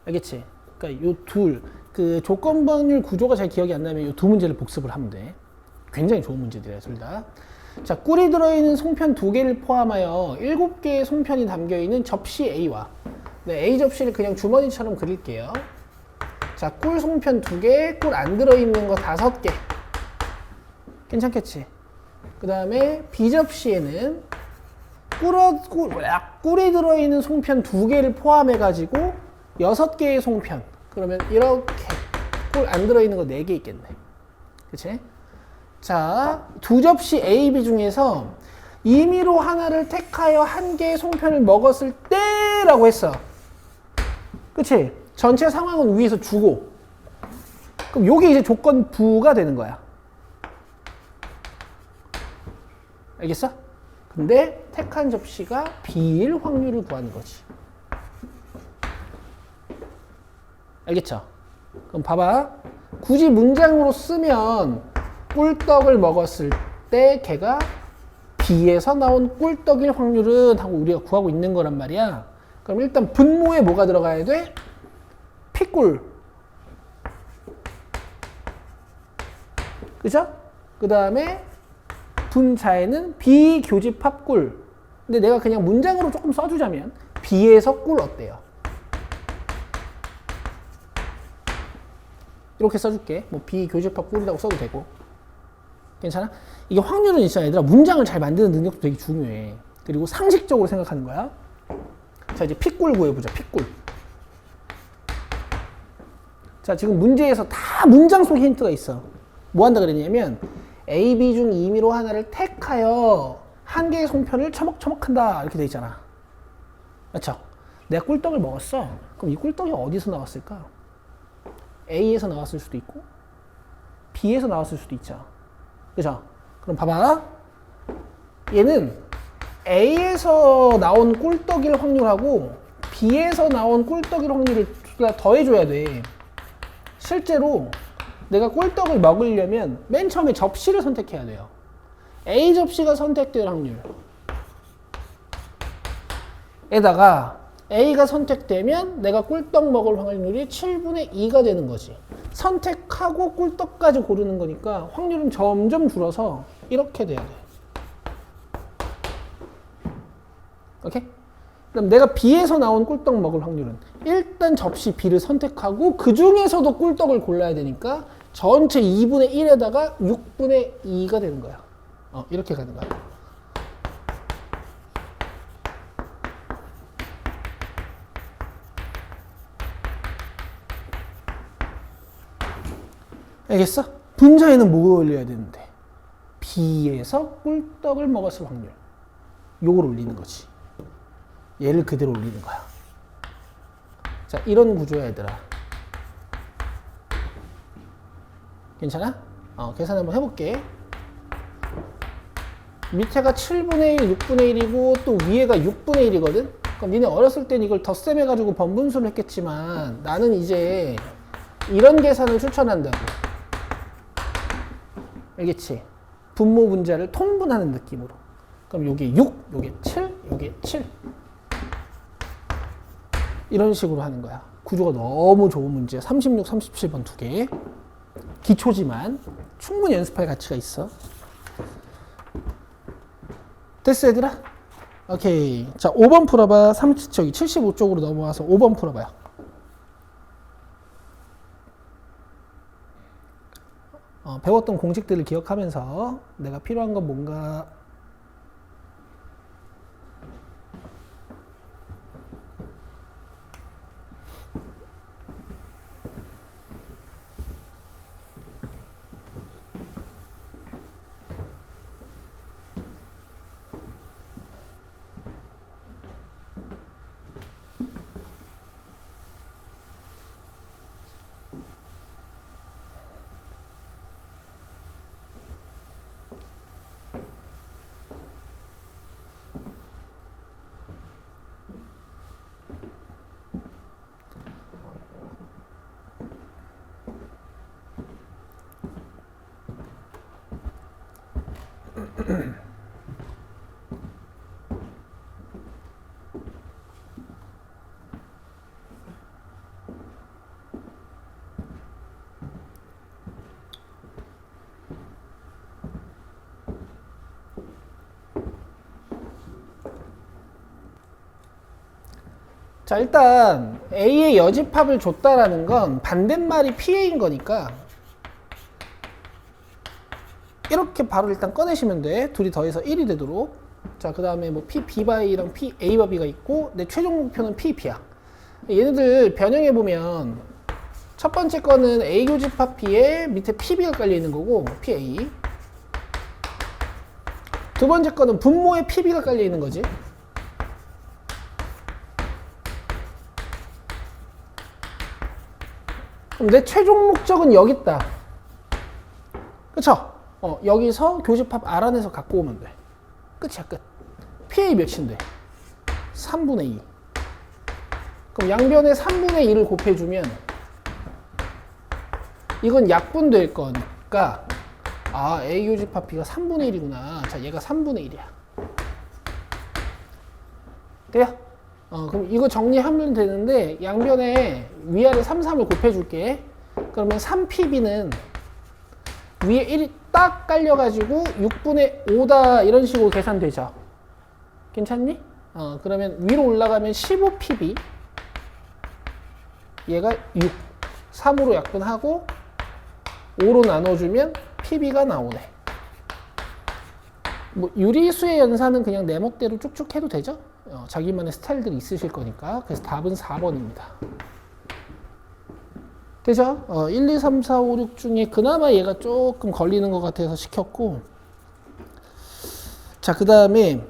알겠지? 그러니까 이 둘, 그 조건부 확률 구조가 잘 기억이 안 나면 이 두 문제를 복습을 하면 돼. 굉장히 좋은 문제들이야, 둘 다. 자, 꿀이 들어있는 송편 2개를 포함하여 7개의 송편이 담겨있는 접시 A와, 네, A 접시를 그냥 주머니처럼 그릴게요. 자, 꿀 송편 2개, 꿀 안 들어있는 거 5개. 괜찮겠지? 그 다음에 B 접시에는 꿀이 들어있는 송편 2개를 포함해가지고 6개의 송편. 그러면 이렇게 꿀 안 들어있는 거 4개 있겠네. 그치? 자, 2접시 A, B 중에서 임의로 하나를 택하여 1개의 송편을 먹었을 때라고 했어. 그치? 전체 상황은 위에서 주고. 그럼 요게 이제 조건 부가 되는 거야. 알겠어? 근데 택한 접시가 B일 확률을 구하는 거지. 알겠죠? 그럼 봐봐. 굳이 문장으로 쓰면 꿀떡을 먹었을 때 걔가 B에서 나온 꿀떡일 확률은 하고 우리가 구하고 있는 거란 말이야. 그럼 일단 분모에 뭐가 들어가야 돼? P꿀. 그죠? 그 다음에 분자에는 B 교집합 꿀. 근데 내가 그냥 문장으로 조금 써주자면 B에서 꿀 어때요? 이렇게 써줄게. 뭐 B 교집합 꿀이라고 써도 되고. 괜찮아? 이게 확률은 있잖아, 얘들아. 문장을 잘 만드는 능력도 되게 중요해. 그리고 상식적으로 생각하는 거야. 자, 이제 P꿀 구해보자. P꿀. 자, 지금 문제에서 다 문장 속에 힌트가 있어. 뭐 한다 그랬냐면 A, B 중 임의로 하나를 택하여 한 개의 송편을 처먹처먹한다 이렇게 돼 있잖아. 맞죠? 내가 꿀떡을 먹었어. 그럼 이 꿀떡이 어디서 나왔을까? A에서 나왔을 수도 있고 B에서 나왔을 수도 있죠. 그죠? 그럼 봐봐. 얘는 A에서 나온 꿀떡일 확률하고 B에서 나온 꿀떡일 확률을 더해줘야 돼. 실제로 내가 꿀떡을 먹으려면 맨 처음에 접시를 선택해야 돼요. A 접시가 선택될 확률 에다가 A가 선택되면 내가 꿀떡 먹을 확률이 7분의 2가 되는 거지. 선택하고 꿀떡까지 고르는 거니까 확률은 점점 줄어서 이렇게 돼야 돼. 오케이? 그럼 내가 B에서 나온 꿀떡 먹을 확률은 일단 접시 B를 선택하고 그 중에서도 꿀떡을 골라야 되니까 전체 2분의 1에다가 6분의 2가 되는 거야. 이렇게 가는 거야. 알겠어? 분자에는 뭐가 올려야 되는데? B에서 꿀떡을 먹었을 확률. 요걸 올리는 거지. 얘를 그대로 올리는 거야. 자, 이런 구조야, 얘들아. 괜찮아? 계산 한번 해볼게. 밑에가 7분의 1, 6분의 1이고 또 위에가 6분의 1이거든? 그럼 니네 어렸을 땐 이걸 덧셈해가지고 번분수를 했겠지만 나는 이제 이런 계산을 추천한다고. 알겠지? 분모 분자를 통분하는 느낌으로. 그럼 요게 6, 요게 7, 요게 7. 이런 식으로 하는 거야. 구조가 너무 좋은 문제야. 36, 37번 두 개. 기초지만 충분히 연습할 가치가 있어. 됐어, 얘들아? 오케이. 자, 5번 풀어봐. 75쪽으로 넘어와서 5번 풀어봐요. 배웠던 공식들을 기억하면서 내가 필요한 건 뭔가. 자, 일단 A의 여집합을 줬다라는 건 반대말이 PA인 거니까 이렇게 바로 일단 꺼내시면 돼. 둘이 더해서 1이 되도록. 자, 그 다음에 뭐 P, B 바이랑 P, A 바 B가 있고 내 최종 목표는 P, B야. 얘네들 변형해보면 첫 번째 거는 A 교집합 P에 밑에 P, B가 깔려있는 거고 P, A. 두 번째 거는 분모에 P, B가 깔려있는 거지. 그럼 내 최종 목적은 여기 있다. 그쵸? 여기서 교집합 R안에서 갖고 오면 돼. 끝이야, 끝. PA 몇인데? 3분의 2. 그럼 양변에 3분의 2를 곱해주면 이건 약분될 거니까 A 교집합 B가 3분의 1이구나. 자, 얘가 3분의 1이야. 돼요? 그럼 이거 정리하면 되는데 양변에 위아래 3, 3을 곱해줄게. 그러면 3PB는 위에 1이 딱 깔려가지고 6분의 5다 이런 식으로 계산되죠. 괜찮니? 그러면 위로 올라가면 15PB 얘가 6 3으로 약분하고 5로 나눠주면 PB가 나오네. 뭐 유리수의 연산은 그냥 내 멋대로 쭉쭉 해도 되죠? 자기만의 스타일들이 있으실 거니까. 그래서 답은 4번입니다. 그죠? 1, 2, 3, 4, 5, 6 중에 그나마 얘가 조금 걸리는 것 같아서 시켰고. 자, 그 다음에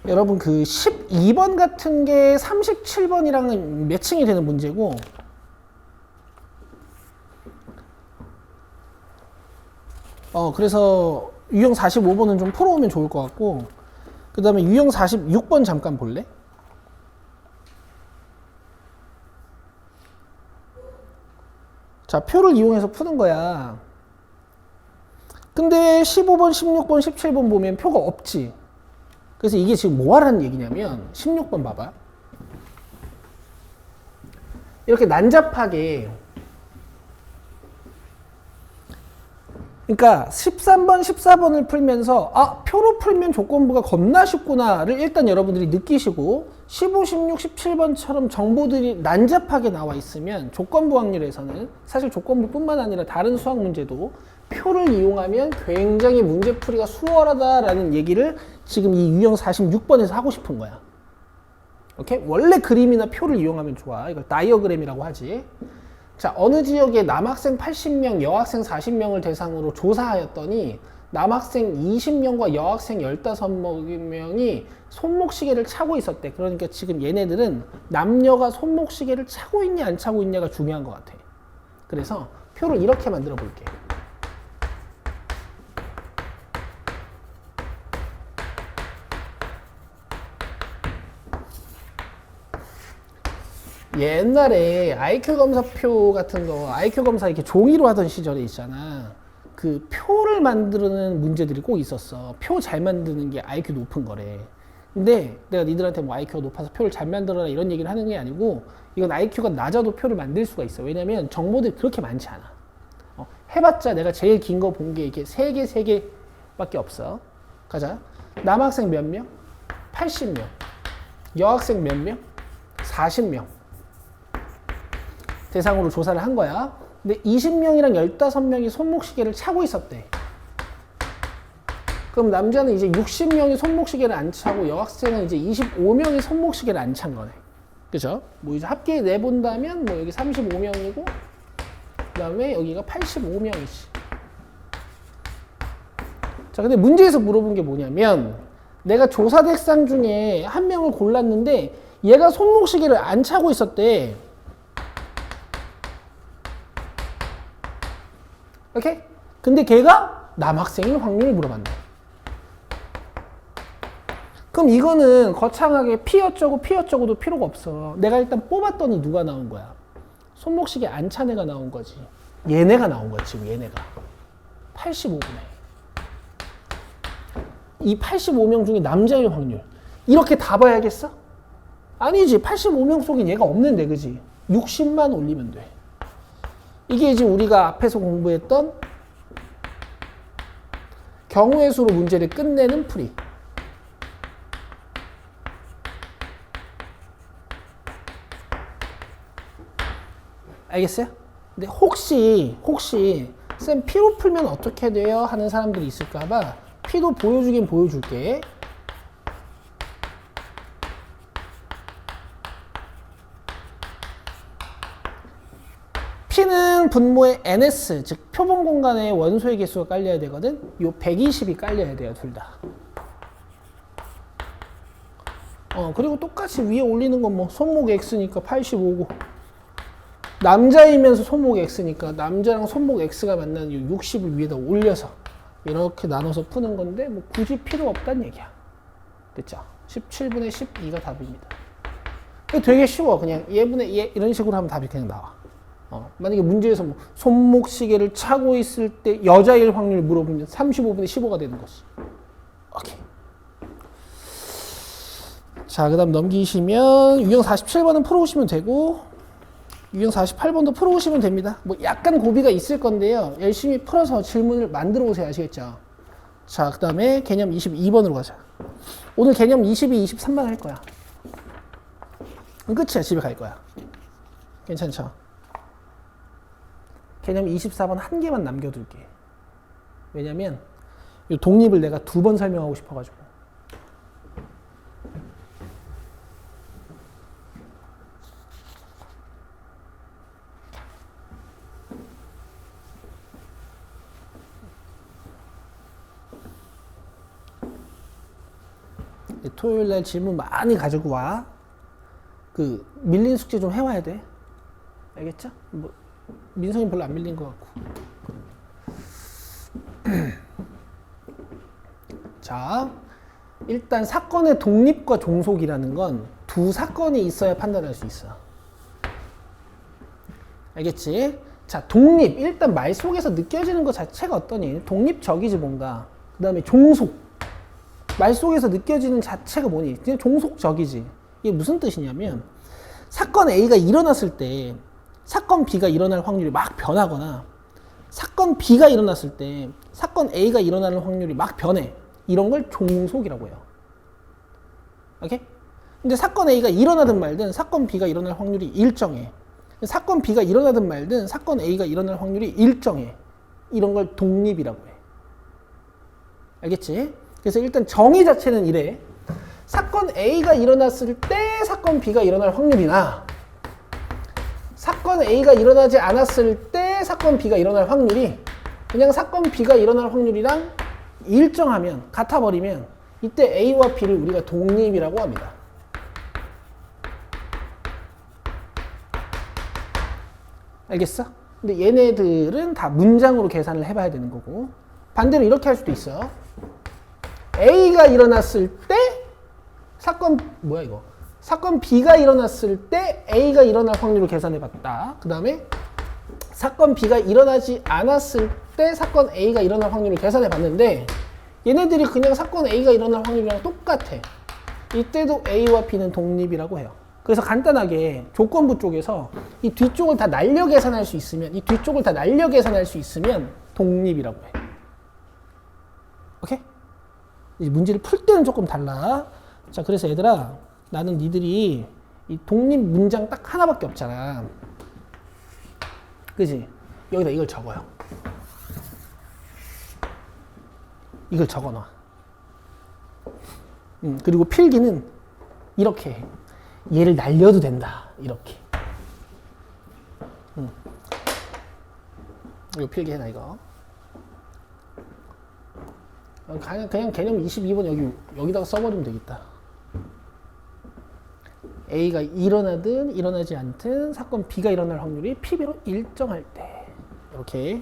여러분 그 12번 같은 게 37번이랑 매칭이 되는 문제고, 그래서 유형 45번은 좀 풀어오면 좋을 것 같고, 그 다음에 유형 46번 잠깐 볼래? 자, 표를 이용해서 푸는 거야. 근데 15번, 16번, 17번 보면 표가 없지. 그래서 이게 지금 뭐 하라는 얘기냐면 16번 봐봐. 이렇게 난잡하게, 그러니까 13번, 14번을 풀면서 표로 풀면 조건부가 겁나 쉽구나를 일단 여러분들이 느끼시고, 15, 16, 17번처럼 정보들이 난잡하게 나와 있으면 조건부 확률에서는 사실 조건부뿐만 아니라 다른 수학 문제도 표를 이용하면 굉장히 문제풀이가 수월하다라는 얘기를 지금 이 유형 46번에서 하고 싶은 거야. 오케이? 원래 그림이나 표를 이용하면 좋아. 이걸 다이어그램이라고 하지. 자, 어느 지역에 남학생 80명, 여학생 40명을 대상으로 조사하였더니 남학생 20명과 여학생 15명이 손목시계를 차고 있었대. 그러니까 지금 얘네들은 남녀가 손목시계를 차고 있냐 안 차고 있냐가 중요한 것 같아. 그래서 표를 이렇게 만들어 볼게. 옛날에 IQ 검사표 같은 거, IQ 검사 이렇게 종이로 하던 시절에 있잖아. 그 표를 만드는 문제들이 꼭 있었어. 표 잘 만드는 게 IQ 높은 거래. 근데 내가 니들한테 뭐 IQ가 높아서 표를 잘 만들어라 이런 얘기를 하는 게 아니고, 이건 IQ가 낮아도 표를 만들 수가 있어. 왜냐면 정보들이 그렇게 많지 않아. 해봤자 내가 제일 긴 거 본 게 이게 3개, 3개밖에 없어. 가자. 남학생 몇 명? 80명. 여학생 몇 명? 40명. 대상으로 조사를 한 거야. 근데 20명이랑 15명이 손목시계를 차고 있었대. 그럼 남자는 이제 60명이 손목시계를 안 차고 여학생은 이제 25명이 손목시계를 안 찬 거네. 그죠? 뭐 이제 합계 내본다면 뭐 여기 35명이고, 그 다음에 여기가 85명이지. 자, 근데 문제에서 물어본 게 뭐냐면, 내가 조사 대상 중에 한 명을 골랐는데 얘가 손목시계를 안 차고 있었대. 오케이? 근데 걔가 남학생일 확률을 물어봤네. 그럼 이거는 거창하게 P 어쩌고 P 어쩌고도 필요가 없어. 내가 일단 뽑았더니 누가 나온 거야? 손목시계 안 찬 애가 나온 거지. 얘네가 나온 거야, 지금 얘네가. 85분에. 이 85명 중에 남자일 확률. 이렇게 다 봐야겠어? 아니지. 85명 속에 얘가 없는데, 그지? 60만 올리면 돼. 이게 이제 우리가 앞에서 공부했던 경우의 수로 문제를 끝내는 풀이. 알겠어요? 근데 혹시 쌤 P로 풀면 어떻게 돼요? 하는 사람들이 있을까봐 P도 보여주긴 보여줄게. P는 분모의 NS, 즉 표본 공간에 원소의 개수가 깔려야 되거든. 요 120이 깔려야 돼요, 둘 다. 그리고 똑같이 위에 올리는 건 뭐 손목 X니까 85고, 남자이면서 손목 X니까 남자랑 손목 X가 만나는 이 60을 위에다 올려서 이렇게 나눠서 푸는 건데, 뭐 굳이 필요 없다는 얘기야. 됐죠? 17분의 12가 답입니다. 되게 쉬워. 그냥 얘분의 얘 이런 식으로 하면 답이 그냥 나와. 만약에 문제에서 뭐 손목시계를 차고 있을 때 여자일 확률 물어보면 35분의 15가 되는 거지. 오케이. 자, 그 다음 넘기시면 유형 47번은 풀어오시면 되고, 유형 48번도 풀어오시면 됩니다. 뭐 약간 고비가 있을 건데요. 열심히 풀어서 질문을 만들어 오세요. 아시겠죠? 자, 그 다음에 개념 22번으로 가자. 오늘 개념 22, 23만 할 거야. 끝이야. 집에 갈 거야. 괜찮죠? 개념 24번 한 개만 남겨둘게. 왜냐면 이 독립을 내가 2번 설명하고 싶어가지고. 토요일 날 질문 많이 가지고 와. 그 밀린 숙제 좀 해와야 돼. 알겠죠? 뭐 민성이 별로 안 밀린 것 같고. 자, 일단 사건의 독립과 종속이라는 건 두 사건이 있어야 판단할 수 있어. 알겠지? 자, 독립. 일단 말 속에서 느껴지는 것 자체가 어떠니? 독립적이지 뭔가. 그 다음에 종속. 말 속에서 느껴지는 자체가 뭐니? 그냥 종속적이지. 이게 무슨 뜻이냐면 사건 A가 일어났을 때 사건 B가 일어날 확률이 막 변하거나 사건 B가 일어났을 때 사건 A가 일어나는 확률이 막 변해. 이런 걸 종속이라고 해요. 오케이? 근데 사건 A가 일어나든 말든 사건 B가 일어날 확률이 일정해. 사건 B가 일어나든 말든 사건 A가 일어날 확률이 일정해. 이런 걸 독립이라고 해. 알겠지? 그래서 일단 정의 자체는 이래. 사건 A가 일어났을 때 사건 B가 일어날 확률이나 사건 A가 일어나지 않았을 때 사건 B가 일어날 확률이 그냥 사건 B가 일어날 확률이랑 일정하면, 같아버리면 이때 A와 B를 우리가 독립이라고 합니다. 알겠어? 근데 얘네들은 다 문장으로 계산을 해봐야 되는 거고 반대로 이렇게 할 수도 있어. A가 일어났을 때 사건 B가 일어났을 때 A가 일어날 확률을 계산해봤다. 그 다음에 사건 B가 일어나지 않았을 때 사건 A가 일어날 확률을 계산해봤는데 얘네들이 그냥 사건 A가 일어날 확률이랑 똑같아. 이때도 A와 B는 독립이라고 해요. 그래서 간단하게 조건부 쪽에서 이 뒤쪽을 다 날려 계산할 수 있으면 독립이라고 해. 오케이? 이 문제를 풀 때는 조금 달라. 자, 그래서 얘들아, 나는 니들이 이 독립 문장 딱 하나밖에 없잖아. 그지? 여기다 이걸 적어요. 이걸 적어놔. 그리고 필기는 이렇게 해. 얘를 날려도 된다. 이렇게. 이거 필기해놔, 이거. 그냥 개념 22번 여기다가 써버리면 되겠다. A가 일어나든 일어나지 않든 사건 B가 일어날 확률이 PB로 일정할 때. 이렇게.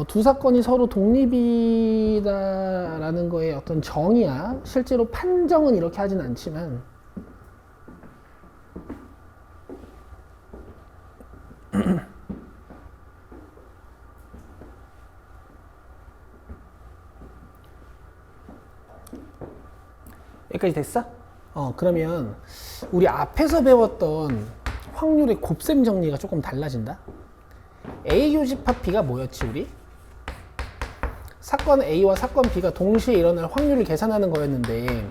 두 사건이 서로 독립이다라는 거에 어떤 정의야. 실제로 판정은 이렇게 하진 않지만 여기까지 됐어? 그러면 우리 앞에서 배웠던 확률의 곱셈 정리가 조금 달라진다. A 교집합 B가 뭐였지 우리? 사건 A와 사건 B가 동시에 일어날 확률을 계산하는 거였는데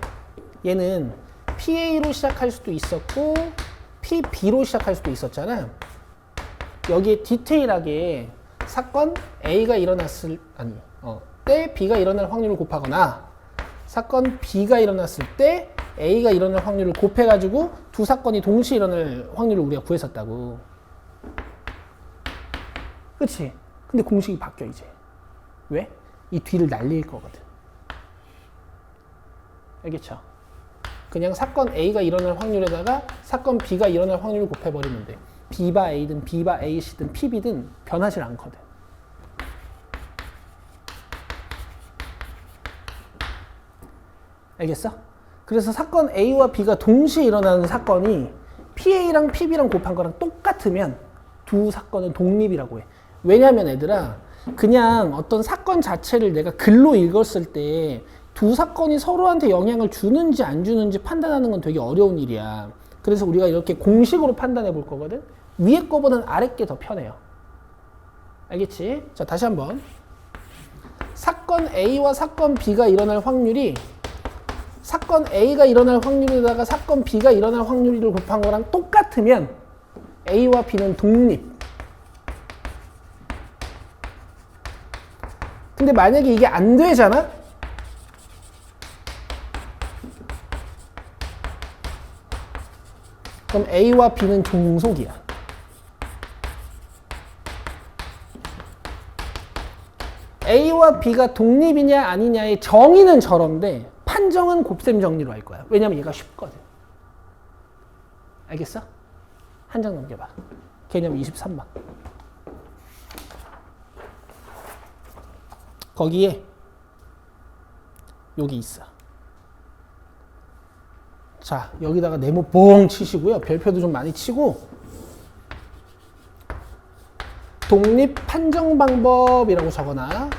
얘는 PA로 시작할 수도 있었고 PB로 시작할 수도 있었잖아. 여기에 디테일하게 사건 A가 일어났을 때 B가 일어날 확률을 곱하거나 사건 B가 일어났을 때 A가 일어날 확률을 곱해가지고 두 사건이 동시에 일어날 확률을 우리가 구했었다고. 그치? 근데 공식이 바뀌어 이제. 왜? 이 뒤를 날릴 거거든. 알겠죠? 그냥 사건 A가 일어날 확률에다가 사건 B가 일어날 확률을 곱해버리면 돼. B바 A든 B바 AC든 PB든 변하지 않거든. 알겠어? 그래서 사건 A와 B가 동시에 일어나는 사건이 PA랑 PB랑 곱한 거랑 똑같으면 두 사건은 독립이라고 해. 왜냐면 얘들아, 그냥 어떤 사건 자체를 내가 글로 읽었을 때 두 사건이 서로한테 영향을 주는지 안 주는지 판단하는 건 되게 어려운 일이야. 그래서 우리가 이렇게 공식으로 판단해 볼 거거든. 위에 거보다는 아래 게 더 편해요. 알겠지? 자, 다시 한번. 사건 A와 사건 B가 일어날 확률이 사건 A가 일어날 확률에다가 사건 B가 일어날 확률을 곱한 거랑 똑같으면 A와 B는 독립. 근데 만약에 이게 안 되잖아? 그럼 A와 B는 종속이야. A와 A와 B가 독립이냐 아니냐의 정의는 저런데 판정은 곱셈 정리로 할 거야. 왜냐면 얘가 쉽거든. 알겠어? 한 장 넘겨봐. 개념 23번. 거기에 여기 있어. 자, 여기다가 네모 뻥 치시고요. 별표도 좀 많이 치고 독립 판정 방법이라고 적어놔.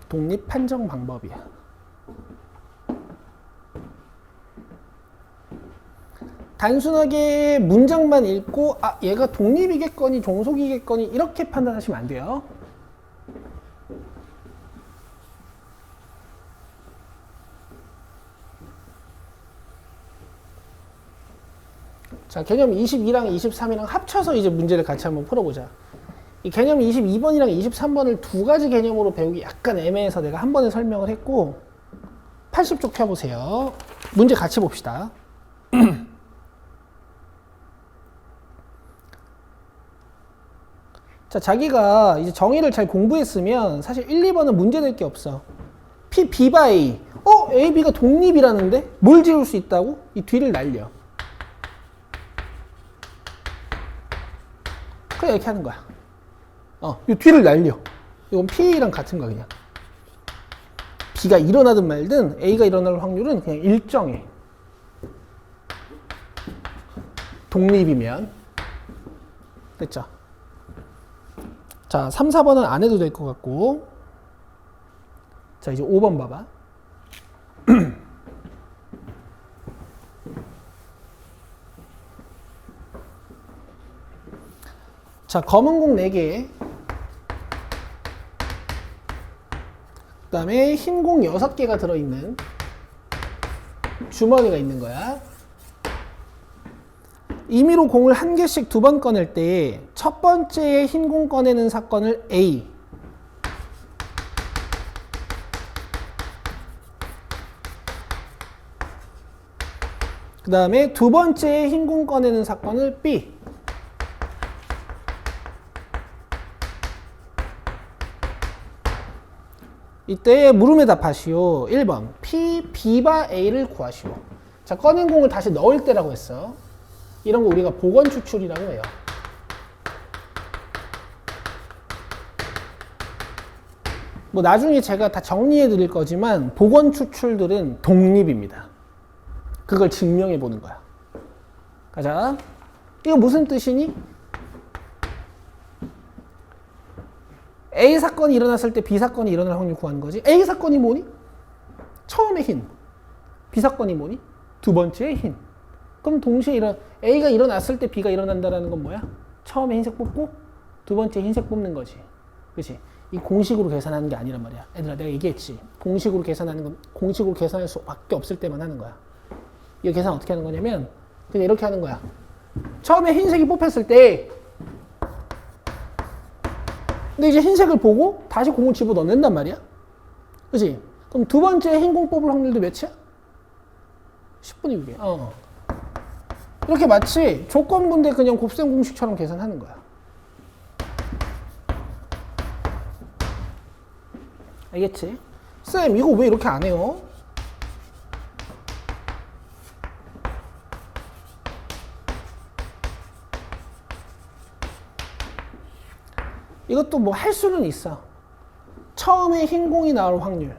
독립 판정 방법이야. 단순하게 문장만 읽고 아 얘가 독립이겠거니 종속이겠거니 이렇게 판단하시면 안 돼요. 자, 개념 22랑 23이랑 합쳐서 이제 문제를 같이 한번 풀어보자. 이 개념 22번이랑 23번을 두 가지 개념으로 배우기 약간 애매해서 내가 한 번에 설명을 했고 80쪽 펴보세요. 문제 같이 봅시다. 자, 자기가 이제 정의를 잘 공부했으면 사실 1, 2번은 문제될 게 없어. P, B바 A. A, B가 독립이라는데? 뭘 지울 수 있다고? 이 뒤를 날려. 그냥 이렇게 하는 거야. 이 뒤를 날려. 이건 P랑 같은 거야, 그냥. B가 일어나든 말든 A가 일어날 확률은 그냥 일정해. 독립이면. 됐죠? 자, 3, 4번은 안 해도 될 것 같고. 자, 이제 5번 봐봐. 자, 검은 공 4개. 그 다음에 흰 공 6개가 들어있는 주머니가 있는 거야. 임의로 공을 한 개씩 두 번 꺼낼 때 첫 번째에 흰 공 꺼내는 사건을 A, 그 다음에 두 번째에 흰 공 꺼내는 사건을 B, 이때 물음에 답하시오. 1번 P, B바 A를 구하시오. 자, 꺼낸 공을 다시 넣을 때라고 했어. 이런 거 우리가 복원 추출이라고 해요. 뭐 나중에 제가 다 정리해 드릴 거지만 복원 추출들은 독립입니다. 그걸 증명해 보는 거야. 가자. 이거 무슨 뜻이니? A 사건이 일어났을 때 B 사건이 일어날 확률 구하는 거지. A 사건이 뭐니? 처음에 흰. B 사건이 뭐니? 두 번째에 흰. 그럼 동시에 A가 일어났을 때 B가 일어난다는 건 뭐야? 처음에 흰색 뽑고 두 번째 흰색 뽑는 거지. 그치? 이 공식으로 계산하는 게 아니란 말이야. 얘들아, 내가 얘기했지. 공식으로 계산하는 건 공식으로 계산할 수밖에 없을 때만 하는 거야. 이거 계산 어떻게 하는 거냐면 그냥 이렇게 하는 거야. 처음에 흰색이 뽑혔을 때 근데 이제 흰색을 보고 다시 공을 집어넣는단 말이야. 그치? 그럼 두 번째 흰 공 뽑을 확률도 몇이야? 10분의 6이야. 이렇게 마치 조건분대 그냥 곱셈 공식처럼 계산하는 거야. 알겠지? 쌤, 이거 왜 이렇게 안 해요? 이것도 뭐 할 수는 있어. 처음에 흰 공이 나올 확률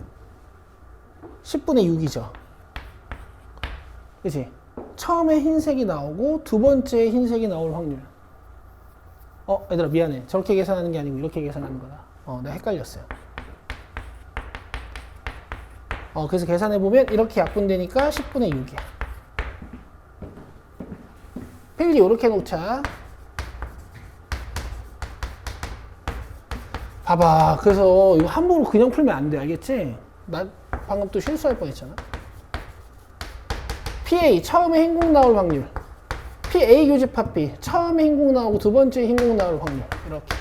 10분의 6이죠. 그치? 처음에 흰색이 나오고 두 번째 흰색이 나올 확률. 얘들아 미안해. 저렇게 계산하는 게 아니고 이렇게 계산하는 거다. 내가 헷갈렸어요. 그래서 계산해보면 이렇게 약분되니까 10분의 6이야. 필기 이렇게 놓자. 봐봐. 그래서 이거 함부로 그냥 풀면 안 돼. 알겠지? 나 방금 또 실수할 뻔했잖아. PA 처음에 흰공 나올 확률. PA 교집합 B 처음에 흰공 나오고 두 번째 흰공 나올 확률. 이렇게.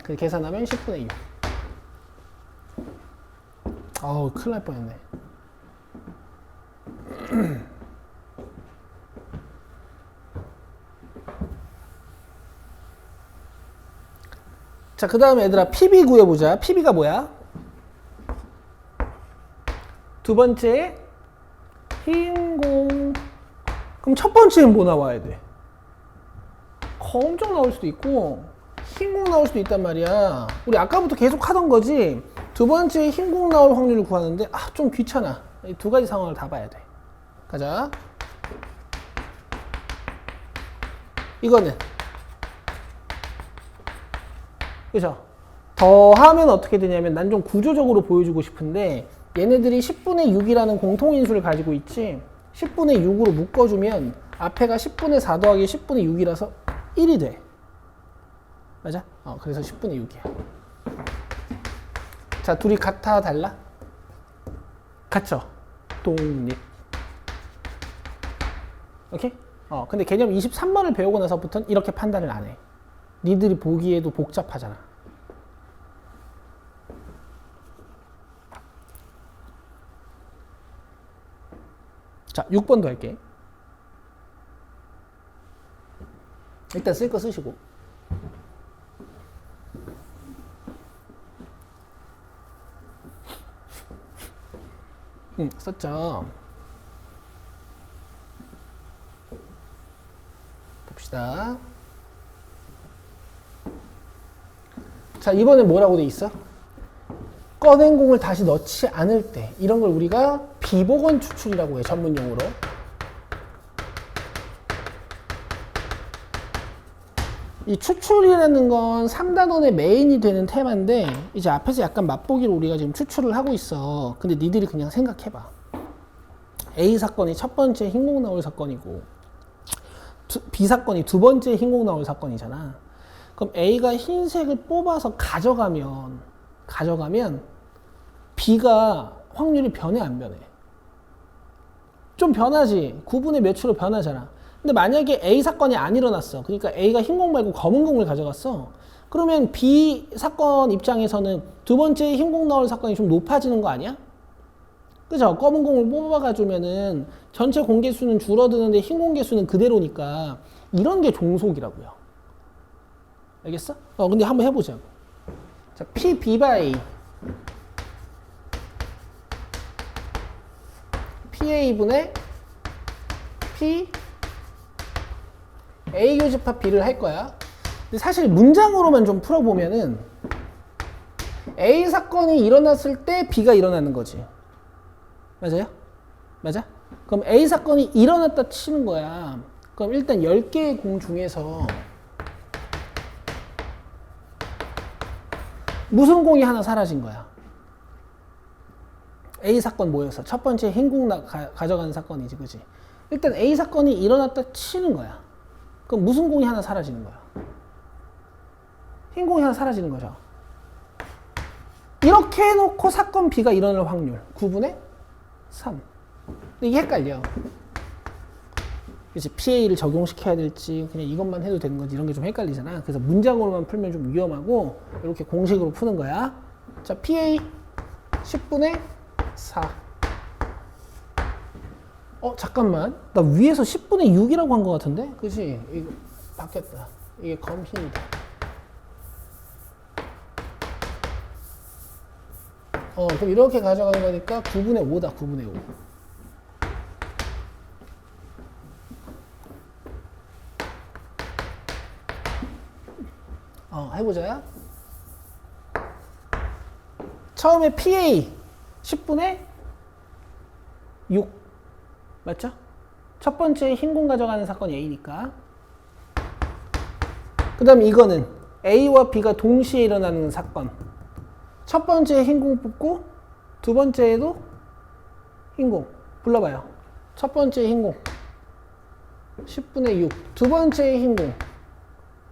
그 계산하면 10분의 6. 큰일 날 뻔했네. 자, 그 다음에 얘들아 PB 구해보자. PB가 뭐야? 두 번째 흰 공. 그럼 첫 번째는 뭐 나와야 돼? 검정 나올 수도 있고 흰 공 나올 수도 있단 말이야. 우리 아까부터 계속 하던 거지. 두 번째 흰 공 나올 확률을 구하는데 좀 귀찮아. 이 두 가지 상황을 다 봐야 돼. 가자. 이거는 그죠? 더하면 어떻게 되냐면 난 좀 구조적으로 보여주고 싶은데 얘네들이 10분의 6이라는 공통인수를 가지고 있지. 10분의 6으로 묶어주면 앞에가 10분의 4 더하기 10분의 6이라서 1이 돼. 맞아? 그래서 10분의 6이야. 자, 둘이 같아 달라? 같죠? 독립. 오케이? 근데 개념 23번을 배우고 나서부터는 이렇게 판단을 안 해. 니들이 보기에도 복잡하잖아. 자, 6번도 할게. 일단 쓸 거 쓰시고. 썼죠. 봅시다. 자, 이번엔 뭐라고 돼 있어? 꺼낸 공을 다시 넣지 않을 때 이런 걸 우리가 비복원 추출이라고 해, 전문 용어로. 이 추출이라는 건 3단원의 메인이 되는 테마인데 이제 앞에서 약간 맛보기로 우리가 지금 추출을 하고 있어. 근데 니들이 그냥 생각해봐. A 사건이 첫 번째 흰공 나올 사건이고 B 사건이 두 번째 흰공 나올 사건이잖아. 그럼 A가 흰색을 뽑아서 가져가면 B가 확률이 변해 안 변해? 좀 변하지. 9분의 몇으로 변하잖아. 근데 만약에 A 사건이 안 일어났어. 그러니까 A가 흰 공 말고 검은 공을 가져갔어. 그러면 B 사건 입장에서는 두 번째 흰 공 나올 사건이 좀 높아지는 거 아니야? 그죠? 검은 공을 뽑아가주면은 전체 공개수는 줄어드는데 흰 공개수는 그대로니까 이런 게 종속이라고요. 알겠어? 근데 한번 해보자고. 자, P, B by PA분의 P A 교집합 B를 할 거야. 근데 사실 문장으로만 좀 풀어보면은 A 사건이 일어났을 때 B가 일어나는 거지. 맞아요? 맞아? 그럼 A 사건이 일어났다 치는 거야. 그럼 일단 10개의 공 중에서 무슨 공이 하나 사라진 거야? A 사건 뭐였어? 첫 번째 흰 공 가져가는 사건이지, 그지? 일단 A 사건이 일어났다 치는 거야. 그럼 무슨 공이 하나 사라지는 거야? 흰 공이 하나 사라지는 거죠. 이렇게 해놓고 사건 B가 일어날 확률 9분의 3. 근데 이게 헷갈려. 그래서 PA를 적용시켜야 될지 그냥 이것만 해도 되는 건지 이런 게 좀 헷갈리잖아. 그래서 문장으로만 풀면 좀 위험하고 이렇게 공식으로 푸는 거야. 자, PA 10분의 4. 잠깐만. 나 위에서 10분의 6이라고 한 것 같은데? 그치? 이거 바뀌었다. 이게 검흰이다. 그럼 이렇게 가져가는 거니까 9분의 5다. 9분의 5. 해보자. 처음에 PA 10분의 6. 맞죠? 첫 번째 흰 공 가져가는 사건이 A니까. 그 다음 이거는 A와 B가 동시에 일어나는 사건. 첫 번째 흰 공 뽑고 두 번째에도 흰 공. 불러봐요. 첫 번째 흰 공 10분의 6. 두 번째 흰 공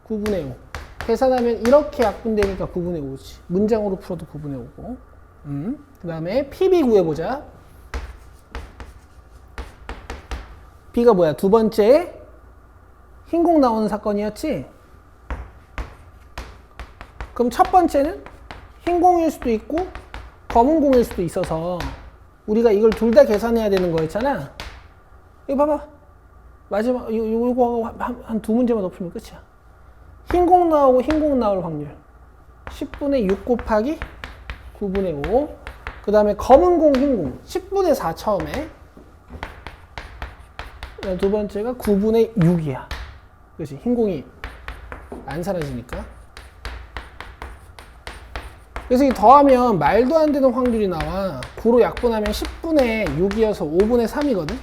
9분의 5. 계산하면 이렇게 약분되니까 9분의 5지. 문장으로 풀어도 9분의 5고. 그 다음에 PB 구해보자. B가 뭐야? 두 번째 흰 공 나오는 사건이었지? 그럼 첫 번째는 흰 공일 수도 있고 검은 공일 수도 있어서 우리가 이걸 둘 다 계산해야 되는 거였잖아. 이거 봐봐. 마지막 이거 한 두 문제만 더 풀면 끝이야. 흰 공 나오고 흰 공 나올 확률. 10분의 6 곱하기 9분의 5. 그 다음에 검은 공, 흰 공. 10분의 4 처음에. 두 번째가 9분의 6이야. 그렇지. 흰 공이 안 사라지니까. 그래서 이 더하면 말도 안 되는 확률이 나와. 9로 약분하면 10분의 6이어서 5분의 3이거든.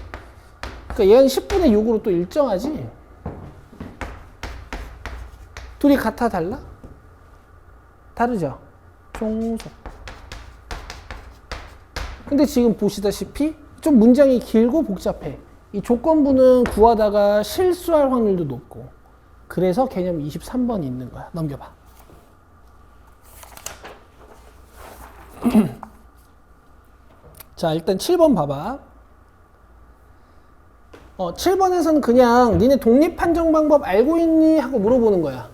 그러니까 얘는 10분의 6으로 또 일정하지. 둘이 같아 달라? 다르죠? 종속. 근데 지금 보시다시피 좀 문장이 길고 복잡해. 이 조건부는 구하다가 실수할 확률도 높고. 그래서 개념 23번이 있는 거야. 넘겨봐. 자, 일단 7번 봐봐. 7번에서는 그냥 니네 독립 판정 방법 알고 있니? 하고 물어보는 거야.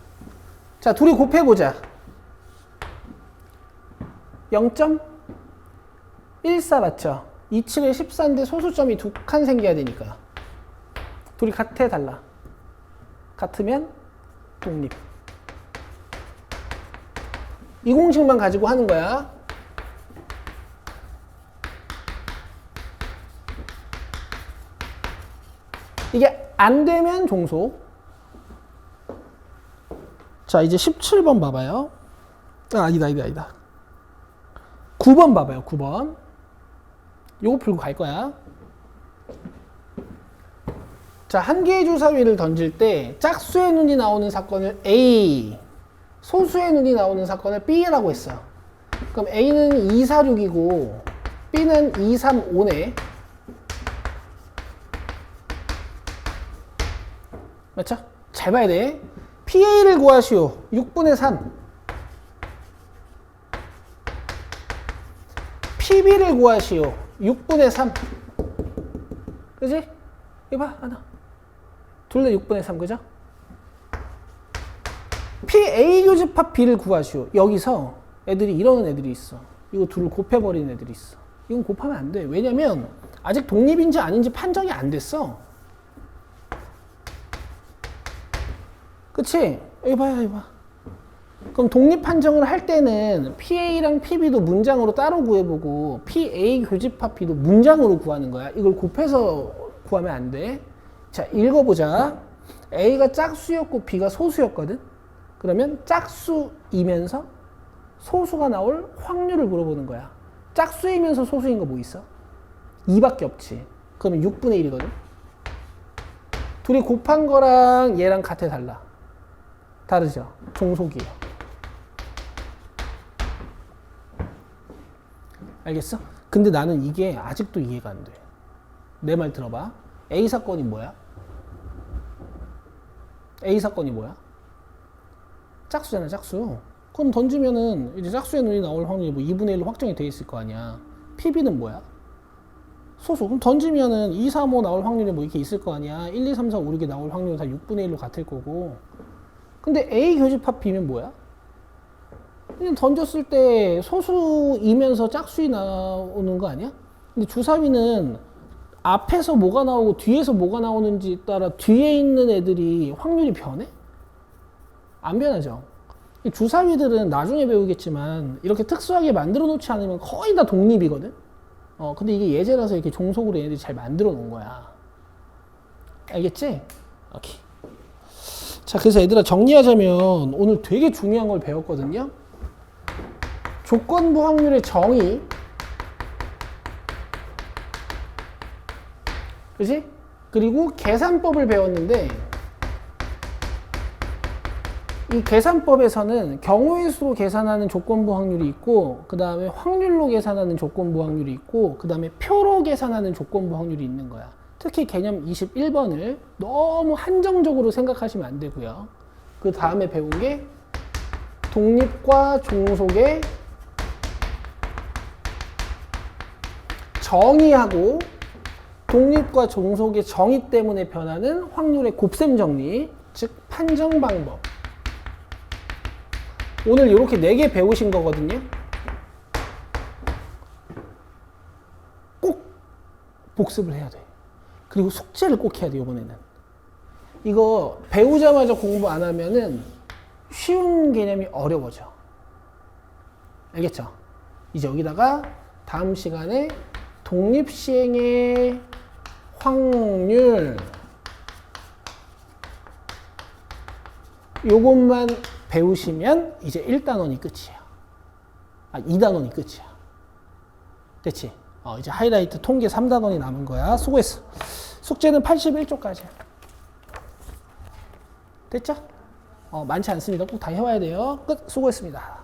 자, 둘이 곱해보자. 0.14 맞죠? 27에 14인데 소수점이 2칸 생겨야 되니까. 둘이 같아 달라? 같으면 독립. 이 공식만 가지고 하는 거야. 이게 안 되면 종속. 자, 이제 17번 봐봐요. 아니다. 9번 봐봐요, 9번. 요거 풀고 갈 거야. 자, 한 개의 주사위를 던질 때 짝수의 눈이 나오는 사건을 A, 소수의 눈이 나오는 사건을 B라고 했어. 그럼 A는 2, 4, 6이고 B는 2, 3, 5네. 맞죠? 잘 봐야 돼. PA를 구하시오. 6분의 3. PB를 구하시오. 6분의 3. 그지? 이거 봐, 하나. 둘 다 6분의 3, 그죠? PA 교집합 B를 구하시오. 여기서 애들이 이러는 애들이 있어. 이거 둘을 곱해버리는 애들이 있어. 이건 곱하면 안 돼. 왜냐면 아직 독립인지 아닌지 판정이 안 됐어. 그치? 여기 봐. 그럼 독립 판정을 할 때는 PA랑 PB도 문장으로 따로 구해보고 PA 교집합 B도 문장으로 구하는 거야. 이걸 곱해서 구하면 안 돼. 자, 읽어보자. A가 짝수였고 B가 소수였거든. 그러면 짝수이면서 소수가 나올 확률을 물어보는 거야. 짝수이면서 소수인 거 뭐 있어? 2밖에 없지. 그러면 6분의 1이거든. 둘이 곱한 거랑 얘랑 같아 달라? 다르죠? 종속이에요. 알겠어? 근데 나는 이게 아직도 이해가 안 돼. 내 말 들어봐. A 사건이 뭐야? A 사건이 뭐야? 짝수잖아, 짝수. 그럼 던지면은 이제 짝수의 눈이 나올 확률이 뭐 2분의 1로 확정이 돼 있을 거 아니야. PB는 뭐야? 소수. 그럼 던지면은 2, 3, 5 나올 확률이 뭐 이렇게 있을 거 아니야. 1, 2, 3, 4, 5, 6이 나올 확률은 다 6분의 1로 같을 거고. 근데 A 교집합 B면 뭐야? 그냥 던졌을 때 소수이면서 짝수이 나오는 거 아니야? 근데 주사위는 앞에서 뭐가 나오고 뒤에서 뭐가 나오는지 따라 뒤에 있는 애들이 확률이 변해? 안 변하죠. 이 주사위들은 나중에 배우겠지만 이렇게 특수하게 만들어 놓지 않으면 거의 다 독립이거든. 근데 이게 예제라서 이렇게 종속으로 얘네들이 잘 만들어 놓은 거야. 알겠지? 오케이. 자, 그래서 얘들아 정리하자면 오늘 되게 중요한 걸 배웠거든요. 조건부 확률의 정의, 그치? 그리고 계산법을 배웠는데 이 계산법에서는 경우의 수로 계산하는 조건부 확률이 있고 그 다음에 확률로 계산하는 조건부 확률이 있고 그 다음에 표로 계산하는 조건부 확률이 있는 거야. 특히 개념 21번을 너무 한정적으로 생각하시면 안 되고요. 그 다음에 배운 게 독립과 종속의 정의하고 독립과 종속의 정의 때문에 변하는 확률의 곱셈 정리, 즉 판정 방법. 오늘 이렇게 4개 배우신 거거든요. 꼭 복습을 해야 돼. 그리고 숙제를 꼭 해야 돼, 이번에는. 이거 배우자마자 공부 안 하면은 쉬운 개념이 어려워져. 알겠죠? 이제 여기다가 다음 시간에 독립시행의 확률 요것만 배우시면 이제 1단원이 끝이야. 2단원이 끝이야. 됐지? 이제 하이라이트 통계 3단원이 남은 거야. 수고했어. 숙제는 81쪽까지야. 됐죠? 많지 않습니다. 꼭 다 해와야 돼요. 끝. 수고했습니다.